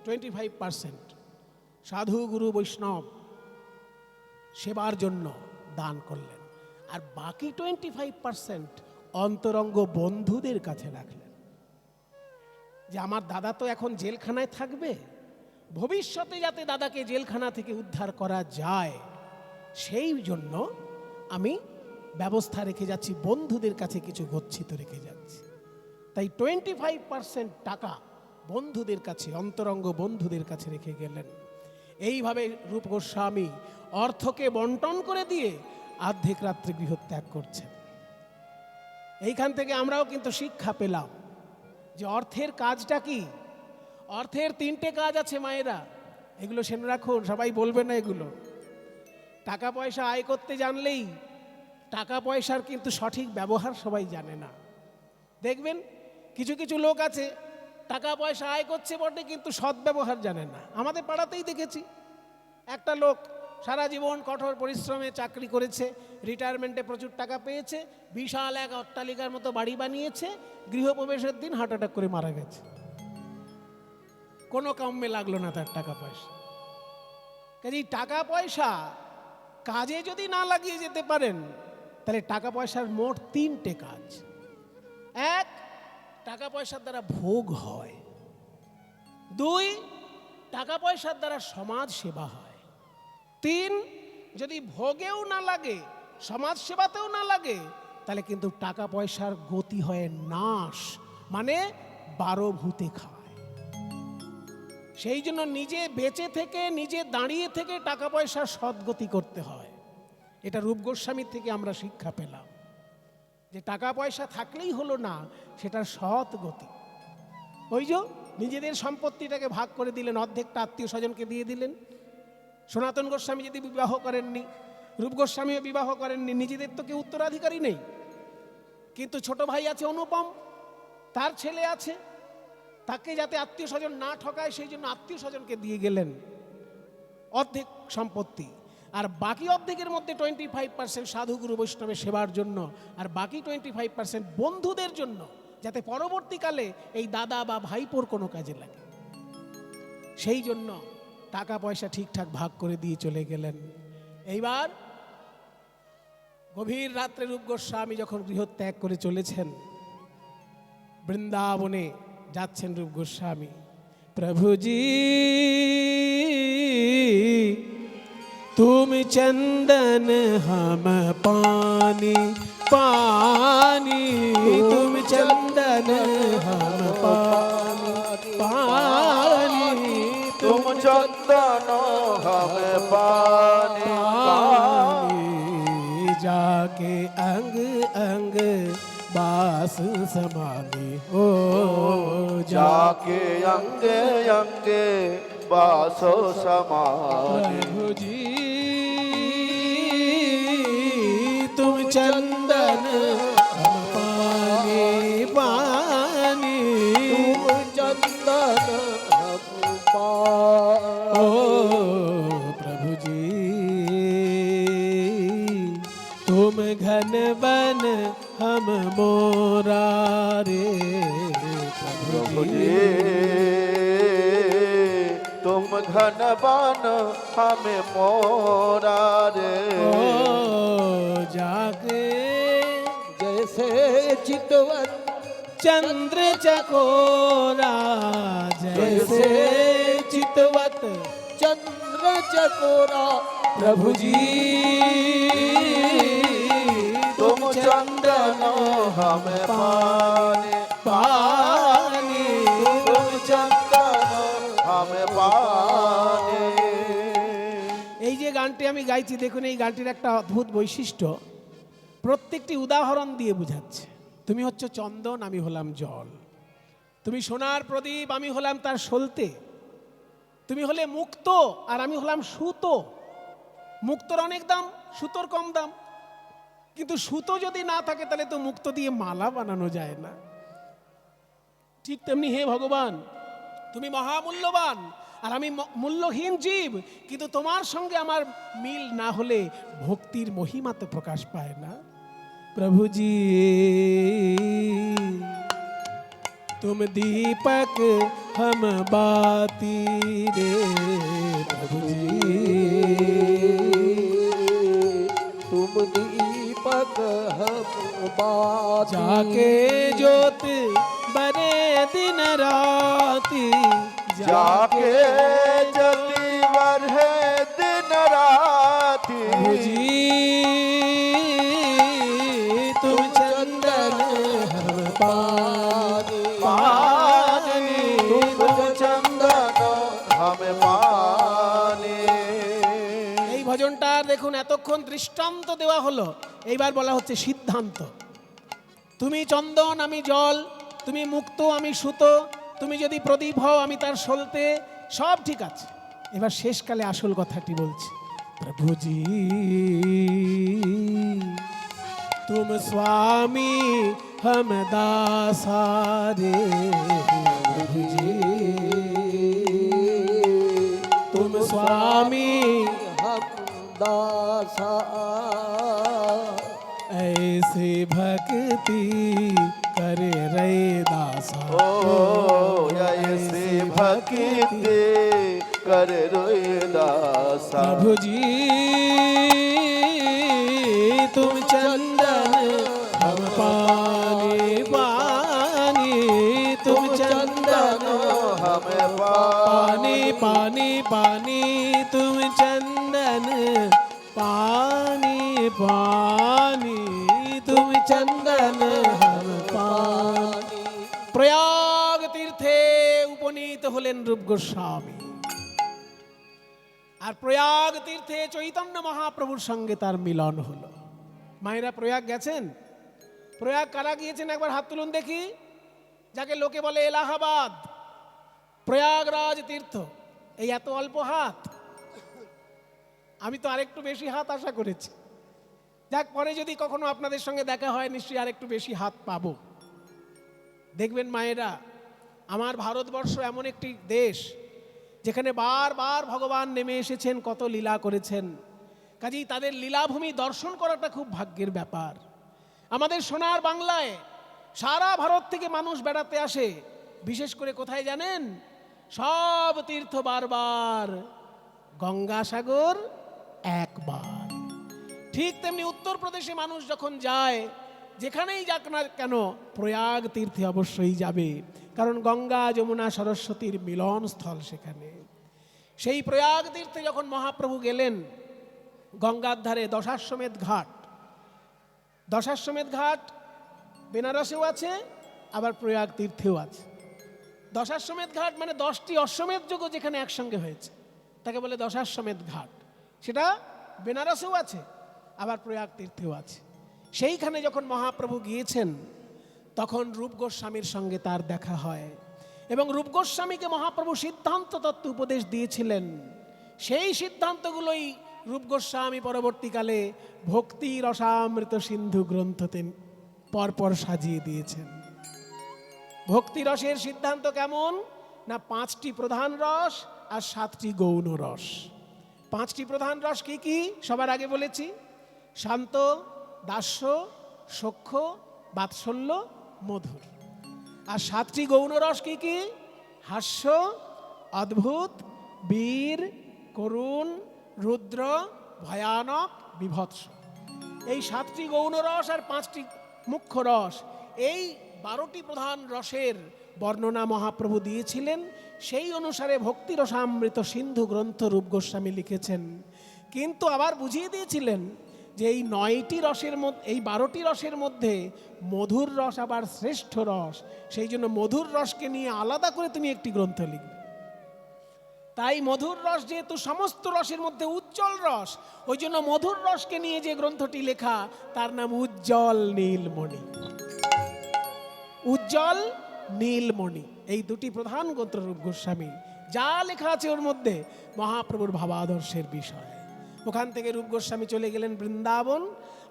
25% সাধু গুরু বৈষ্ণব সেবার জন্য দান করলেন, আর বাকি 25% অন্তরঙ্গ বন্ধুদের কাছে রাখলেন। যে আমার দাদা তো এখন জেলখানায় থাকবে, ভবিষ্যতে যাতে দাদাকে জেলখানা থেকে উদ্ধার করা যায়, সেই জন্য আমি ব্যবস্থা রেখে যাচ্ছি, বন্ধুদের কাছে কিছু গচ্ছিত রেখে যাচ্ছি। তাই 25% টাকা বন্ধুদের কাছে, অন্তরঙ্গ বন্ধুদের কাছে রেখে গেলেন। এইভাবে রূপ গোস্বামী অর্থকে বন্টন করে দিয়ে অর্ধেক রাত্রে গৃহত্যাগ করছেন। এইখান থেকে আমরাও কিন্তু শিক্ষা পেলাম যে অর্থের কাজটা কি। অর্থের 3টে কাজ আছে মায়েরা, এগুলো শুনে রাখুন, সবাই বলবে না এগুলো। টাকা পয়সা আয় করতে জানলেই টাকা পয়সার কিন্তু সঠিক ব্যবহার সবাই জানে না। দেখবেন কিছু কিছু লোক আছে টাকা পয়সা আয় করছে বটে, কিন্তু সৎ ব্যবহার জানে না। আমাদের পাড়াতেই দেখেছি একটা লোক সারা জীবন কঠোর পরিশ্রমে চাকরি করেছে, রিটায়ারমেন্টে প্রচুর টাকা পেয়েছে, বিশাল এক অট্টালিকার মতো বাড়ি বানিয়েছে, গৃহপ্রবেশের দিন হার্ট অ্যাটাক করে মারা গেছে। কোনো কাম্যে লাগলো না তার টাকা পয়সা। কাজেই টাকা পয়সা কাজে যদি না লাগিয়ে যেতে পারেন, তাহলে টাকা পয়সার মোট 3টে কাজ। 1, টাকা পয়সার দ্বারা ভোগ হয়। 2, টাকা পয়সার দ্বারা সমাজ সেবা হয়। 3, যদি ভোগেও না লাগে, সমাজ সেবাতেও না লাগে, তাহলে কিন্তু টাকা পয়সার গতি হয় নাশ, মানে 12 ভূতে খায়। সেই জন্য নিজে বেঁচে থেকে, নিজে দাঁড়িয়ে থেকে টাকা পয়সার সদ্গতি করতে হয়। এটা রূপ গোস্বামীর থেকে আমরা শিক্ষা পেলাম যে টাকা পয়সা থাকলেই হলো না, সেটার সৎ গতি। ওই যে নিজেদের সম্পত্তিটাকে ভাগ করে দিলেন, অর্ধেকটা আত্মীয় স্বজনকে দিয়ে দিলেন। সনাতন গোস্বামী যদি বিবাহ করেননি, রূপ গোস্বামীও বিবাহ করেননি, নিজেদের তো কেউ উত্তরাধিকারী নেই। কিন্তু ছোট ভাই আছে অনুপম, তার ছেলে আছে, তাকে যাতে আত্মীয় স্বজন না ঠকায় সেই জন্য আত্মীয় স্বজনকে দিয়ে গেলেন অর্ধেক সম্পত্তি, আর বাকি অর্ধেকের মধ্যে 25% সাধুগুরু বৈষ্ণবের সেবার জন্য, আর বাকি 25% বন্ধুদের জন্য, যাতে পরবর্তীকালে এই দাদা বা ভাইপোর কোনো কাজে লাগে। সেই জন্য টাকা পয়সা ঠিকঠাক ভাগ করে দিয়ে চলে গেলেন। এইবার গভীর রাত্রে রূপ গোস্বামী যখন গৃহত্যাগ করে চলেছেন, বৃন্দাবনে যাচ্ছেন রূপ গোস্বামী। প্রভুজি तुम चंदन हम पानी, पानी तुम चंदन हम पानी, पानी तुम चंदन हमें पानी, पानी जाके अंग अंग बास समानी हो जाके अंगे अंगे बासो समानी। प्रभु जी तुम चंदन हम पानी, पानी तुम चंदन हम पानी। ओ प्रभु जी तुम घन बन हम मोरा रे, प्रभु जी तुम घन बन हमें मोरा रे। ओ जाके जैसे चितवन चंद्र चकोरा, जैसे चितवत चंद्र चकोरा। प्रभु जी तुम चंदन हमें पानी, पानी तुम चंदन हमें पानी। এই যে গানটি আমি গাইছি, দেখুন এই গানটির একটা অদ্ভুত বৈশিষ্ট্য, প্রত্যেকটি উদাহরণ দিয়ে বোঝাচ্ছে। তুমি হচ্ছে চন্দন, আমি হলাম জল। তুমি সোনার প্রদীপ, আমি হলাম তার সলতে। তুমি হলে মুক্ত আর আমি হলাম সুতো। মুক্তর অনেক দাম, সুতোর কম দাম। কিন্তু সুতো যদি না থাকে তাহলে তো মুক্ত দিয়ে মালা বানানো যায় না। ঠিক তেমনি হে ভগবান, তুমি মহামূল্যবান আর আমি মূল্যহীন জীব, কিন্তু তোমার সঙ্গে আমার মিল না হলে ভক্তির মহিমা তো প্রকাশ পায় না। প্রভুজি तुम दीपक हम बाती रे, प्रभु जी तुम दीपक हम बाती। जाके ज्योत बरे दिन राती, जाके जतीवर है दिन राती। प्रभु जी तुम चंदन हम पानी, पानी तुम चंदन हमें पानी। এই ভজনটা দেখুন এতক্ষণ দৃষ্টান্ত দেওয়া হলো, এইবার বলা হচ্ছে সিদ্ধান্ত। তুমি চন্দন, আমি জল, তুমি মুক্ত, আমি সুতো, তুমি যদি প্রদীপ হও, আমি তার সলতে, সব ঠিক আছে। এবার শেষকালে আসল কথাটি বলছে, প্রভুজি तुम स्वामी हम दासा रे, प्रभु जी तुम स्वामी हम दासा। ऐसे भक्ति करे रे दासा। ओ ऐसी भक्ति कर रोए दासा। प्रभु जी तुम चंदन हम पानी, पानी तुम चंदन हमें पानी, पानी पानी तुम चंदन पानी, पानी तुम चंदन हम पानी। প্রয়াগ তীর্থে উপনীত হলেন রূপ গোস্বামী, আর প্রয়াগ তীর্থে চৈতন্য মহাপ্রভুর সঙ্গে তার মিলন হলো। মায়েরা প্রয়াগ গেছেন? প্রয়াগ কারা গিয়েছেন একবার হাত তুলুন দেখি। যাকে লোকে বলে এলাহাবাদ, প্রয়াগরাজ তীর্থ। এই এত অল্প হাত, আমি তো আরেকটু বেশি হাত আশা করেছি। যাক, পরে যদি কখনো আপনাদের সঙ্গে দেখা হয় নিশ্চয়ই আর একটু বেশি হাত পাবো। দেখবেন মায়েরা, আমার ভারতবর্ষ এমন একটি দেশ যেখানে বারবার ভগবান নেমে এসেছেন, কত লীলা করেছেন। কাজেই তাদের লীলাভূমি দর্শন করাটা খুব ভাগ্যের ব্যাপার। আমাদের সোনার বাংলায় সারা ভারত থেকে মানুষ বেড়াতে আসে, বিশেষ করে কোথায় জানেন? সব তীর্থ বারবার, গঙ্গাসাগর একবার। ঠিক তেমনি উত্তরপ্রদেশে মানুষ যখন যায়, যেখানেই যাক না কেন প্রয়াগ তীর্থে অবশ্যই যাবে, কারণ গঙ্গা যমুনা সরস্বতীর মিলন স্থল সেখানে। সেই প্রয়াগ তীর্থে যখন মহাপ্রভু গেলেন, গঙ্গার ধারে দশাশ্বমেধ ঘাট, দশাশ্বমেধ ঘাট বেনারসেও আছে, আবার প্রয়াগ তীর্থেও আছে। দশাশ্বমেধ ঘাট মানে 10টি অশ্বমেধ যজ্ঞ যেখানে একসঙ্গে হয়েছে, তাকে বলে দশাশ্বমেধ ঘাট। সেটা বেনারসেও আছে, আবার প্রয়াগ তীর্থেও আছে। সেইখানে যখন মহাপ্রভু গিয়েছেন, তখন রূপ গোস্বামীর সঙ্গে তার দেখা হয়, এবং রূপ গোস্বামীকে মহাপ্রভু সিদ্ধান্ত তত্ত্ব উপদেশ দিয়েছিলেন। সেই সিদ্ধান্তগুলোই রূপ গোস্বামী পরবর্তীকালে ভক্তি রসামৃত সিন্ধু গ্রন্থতে পরপর সাজিয়ে দিয়েছেন। ভক্তি রসের সিদ্ধান্ত কেমন না, 5টি প্রধান রস আর 7টি গৌণ রস। 5টি প্রধান রস কি কি? সবার আগে বলেছি, শান্ত, দাস্য, সখ্য, বাৎসল্য, মধুর। আর 7টি গৌণ রস কি কি? হাস্য, অদ্ভুত, বীর, করুণ, রুদ্র, ভয়ানক, বিভৎস। এই 7টি গৌণ রস আর 5টি মুখ্য রস, এই 12টি প্রধান রসের বর্ণনা মহাপ্রভু দিয়েছিলেন। সেই অনুসারে ভক্তি রসামৃত সিন্ধু গ্রন্থ রূপ গোস্বামী লিখেছেন। কিন্তু আবার বুঝিয়ে দিয়েছিলেন যে এই 9টি রসের মধ্যে, এই 12টি রসের মধ্যে মধুর রস আবার শ্রেষ্ঠ রস। সেই জন্য মধুর রসকে নিয়ে আলাদা করে তুমি একটি গ্রন্থ লিখবে। তাই মধুর রস যেহেতু সমস্ত রসের মধ্যে উজ্জ্বল রস, ওই জন্য মধুর রসকে নিয়ে যে গ্রন্থটি লেখা, তার নাম উজ্জ্বল নীলমণি। উজ্জ্বল নীলমণি, এই 2টি প্রধান গ্রন্থ রূপ গোস্বামী। যা লেখা আছে ওর মধ্যে মহাপ্রভুর ভাবাদর্শের বিষয়। ওখান থেকে রূপ গোস্বামী চলে গেলেন বৃন্দাবন,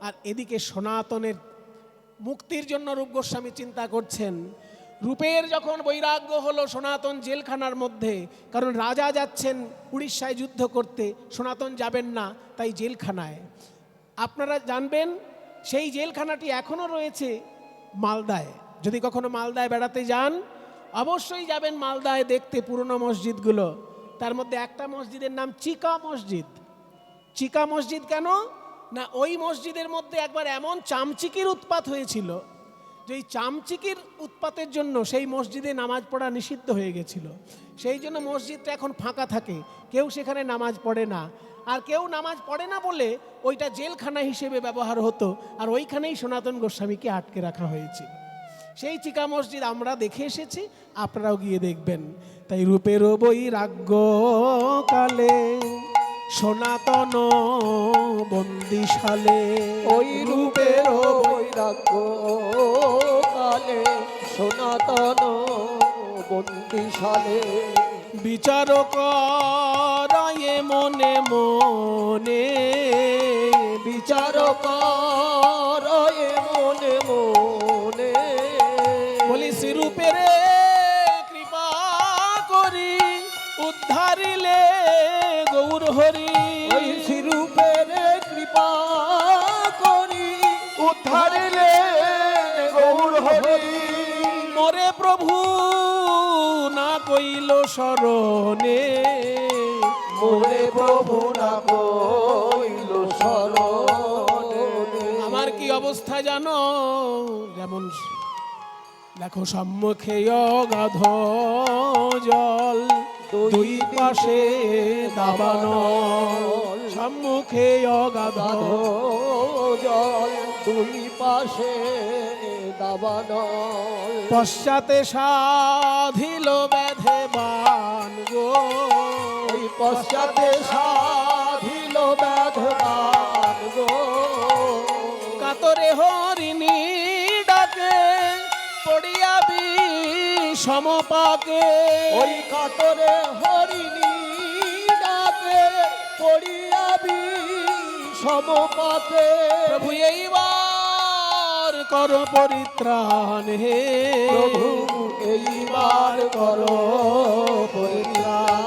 আর এদিকে সনাতনের মুক্তির জন্য রূপ গোস্বামী চিন্তা করছেন। রূপের যখন বৈরাগ্য হলো সনাতন জেলখানার মধ্যে, কারণ রাজা যাচ্ছেন উড়িষ্যায় যুদ্ধ করতে, সনাতন যাবেন না, তাই জেলখানায়। আপনারা জানবেন সেই জেলখানাটি এখনও রয়েছে মালদায়। যদি কখনো মালদায় বেড়াতে যান, অবশ্যই যাবেন মালদায় দেখতে পুরনো মসজিদগুলো। তার মধ্যে একটা মসজিদের নাম চিকা মসজিদ। চিকা মসজিদ কেন না, ওই মসজিদের মধ্যে একবার এমন চামচিকির উৎপাত হয়েছিল যে এই চামচিকির উৎপাতের জন্য সেই মসজিদে নামাজ পড়া নিষিদ্ধ হয়ে গেছিল। সেই জন্য মসজিদটা এখন ফাঁকা থাকে, কেউ সেখানে নামাজ পড়ে না। আর কেউ নামাজ পড়ে না বলে ওইটা জেলখানা হিসেবে ব্যবহার হতো, আর ওইখানেই সনাতন গোস্বামীকে আটকে রাখা হয়েছিল। সেই চিকা মসজিদ আমরা দেখে এসেছি, আপনারাও গিয়ে দেখবেন। তাই রূপের বৈরাগ্য কালে সনাতন বন্দিশালে, ওই রূপের বৈরাগ্য কালে সনাতন বন্দিশালে, বিচার করায়ে মনে মনে, বিচার করে মনে মনে, বলি শ্রীরূপের কৃপা করি উদ্ধারিলে গৌর হরি। ওই শ্রীরূপের কৃপা করি উদ্ধারিলে গৌর হরি। মোরে প্রভু না কইল শরণে, মোরে প্রভু না কইল শরণে। আমার কি অবস্থা জানো? যেমন দেখো সম্মুখে অগাধ জল, দুই পাশে দাবানো, সম্মুখে অগাধ জল, দুই পাশে দাবানো, পশ্চাতে সাধিল বেধে বান গো, ওই পশ্চাতে সাধিল বেধবান গো, কাতরে হরিণী ডাকে পড়িয়াবি সমপাকে, ওই কাতরে হরিণী ডাকে পড়িয়াবি সমপাতে প্রভু এইবার কর পরিত্রাণ হে প্রভু এইবার করো পরিত্রাণ।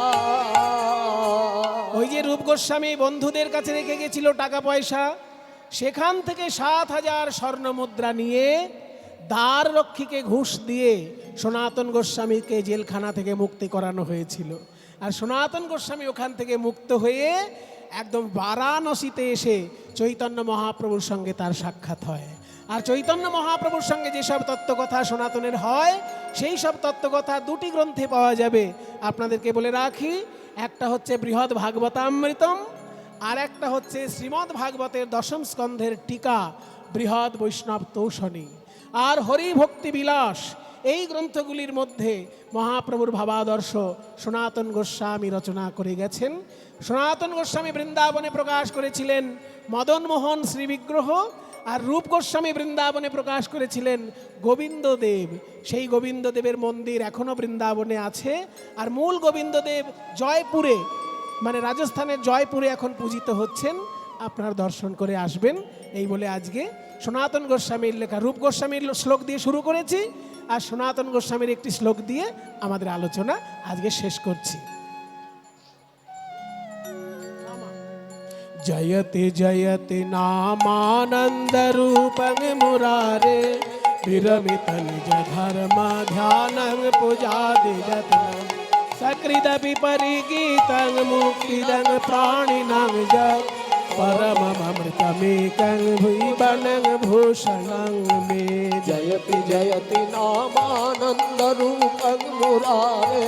ওই যে রূপ গোস্বামী বন্ধুদের কাছে রেখে গেছিল টাকা পয়সা, সেখান থেকে 7,000 স্বর্ণ মুদ্রা নিয়ে দ্বার রক্ষীকে ঘুষ দিয়ে সনাতন গোস্বামীকে জেলখানা থেকে মুক্তি করানো হয়েছিল। আর সনাতন গোস্বামী ওখান থেকে মুক্ত হয়ে একদম বারাণসীতে এসে চৈতন্য মহাপ্রভুর সঙ্গে তার সাক্ষাৎ হয়। আর চৈতন্য মহাপ্রভুর সঙ্গে যেসব তত্ত্বকথা সনাতনের হয় সেই সব তত্ত্বকথা দুটি গ্রন্থে পাওয়া যাবে। আপনাদেরকে বলে রাখি, একটা হচ্ছে বৃহৎ ভাগবতামৃতম, আর একটা হচ্ছে শ্রীমদ্ ভাগবতের 10ম স্কন্ধের টিকা বৃহৎ বৈষ্ণব তৌষণী। আর হরি ভক্তি বিলাস এই গ্রন্থগুলির মধ্যে মহাপ্রভুর ভাবাদর্শ সনাতন গোস্বামী রচনা করে গেছেন। সনাতন গোস্বামী বৃন্দাবনে প্রকাশ করেছিলেন মদনমোহন শ্রীবিগ্রহ, আর রূপ গোস্বামী বৃন্দাবনে প্রকাশ করেছিলেন গোবিন্দদেব। সেই গোবিন্দদেবের মন্দির এখনও বৃন্দাবনে আছে। আর মূল গোবিন্দদেব জয়পুরে, মানে রাজস্থানের জয়পুরে এখন পূজিত হচ্ছেন। আপনার দর্শন করে আসবেন। এই বলে আজকে সনাতন গোস্বামীর লেখা রূপ গোস্বামীর শ্লোক দিয়ে শুরু করেছি, আর সনাতন গোস্বামীর একটি শ্লোক দিয়ে আমাদের আলোচনা আজকে শেষ করছি। জয়তে জয়তে নামানন্দ রূপং মুরারে বিরমিত নিজ ধর্ম ধ্যানং পূজাদি যত্নং সকৃদপি পরিগীতং মুক্তিদং প্রাণিনাং জগ परममृतमेकं भुवनं भूषणं मे। जयति जयति नामानंद रूपं मुरारे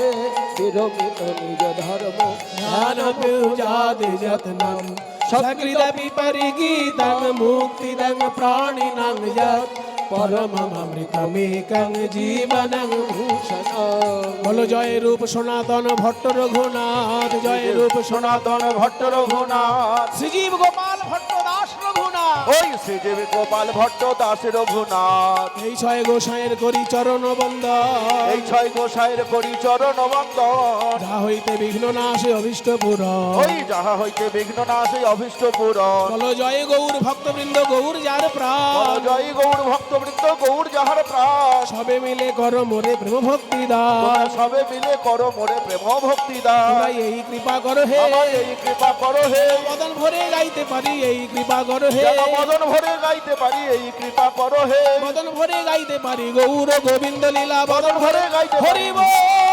विरमित निज धर्म ध्यानपूजादि यत्नं सकृदपि परिगीतं मुक्तिदं प्राणिनां यत् परममृतमेकं जीवनं भूषणं। बोलो जय रूप सनातन भट्ट रघुनाथ, जय रूप সনাতন ভট্ট রঘুনাথ, শ্রীজীব গোপাল ভট্ট দাস রঘুনাথ। ওই শ্রীদেব গোপাল ভট্ট দাস রঘুনাথ। এই ছয় গোসাইয়ের করি চরণ বন্দন, এই 6 গোসাইয়ের করি চরণ বন্দন। যা হইতে বিঘ্ন নাশে অভীষ্ট পূরণ। ওই যাহা হইতে বিঘ্ন নাশে অভীষ্ট পূরণ। বলো জয় গৌর ভক্তবৃন্দ গৌর যার প্রাণ, জয় গৌর ভক্তবৃন্দ গৌর যাহার প্রাণ। সবে মিলে কর মোরে প্রেম ভক্তি দান। তোমরা সবে মিলে করো মোরে প্রেম ভক্তি দান। তোমরা এই কৃপা করো হে, আমার এই কৃপা করো হে, মদন ভরে গাইতে পারি এই কৃপা করো হে, যেন মদন ভরে গাইতে পারি এই কৃপা করো হে। মদন ভরে গাইতে পারি গৌর গোবিন্দ লীলা মদন ভরে গাইতে পারি। হরি বল।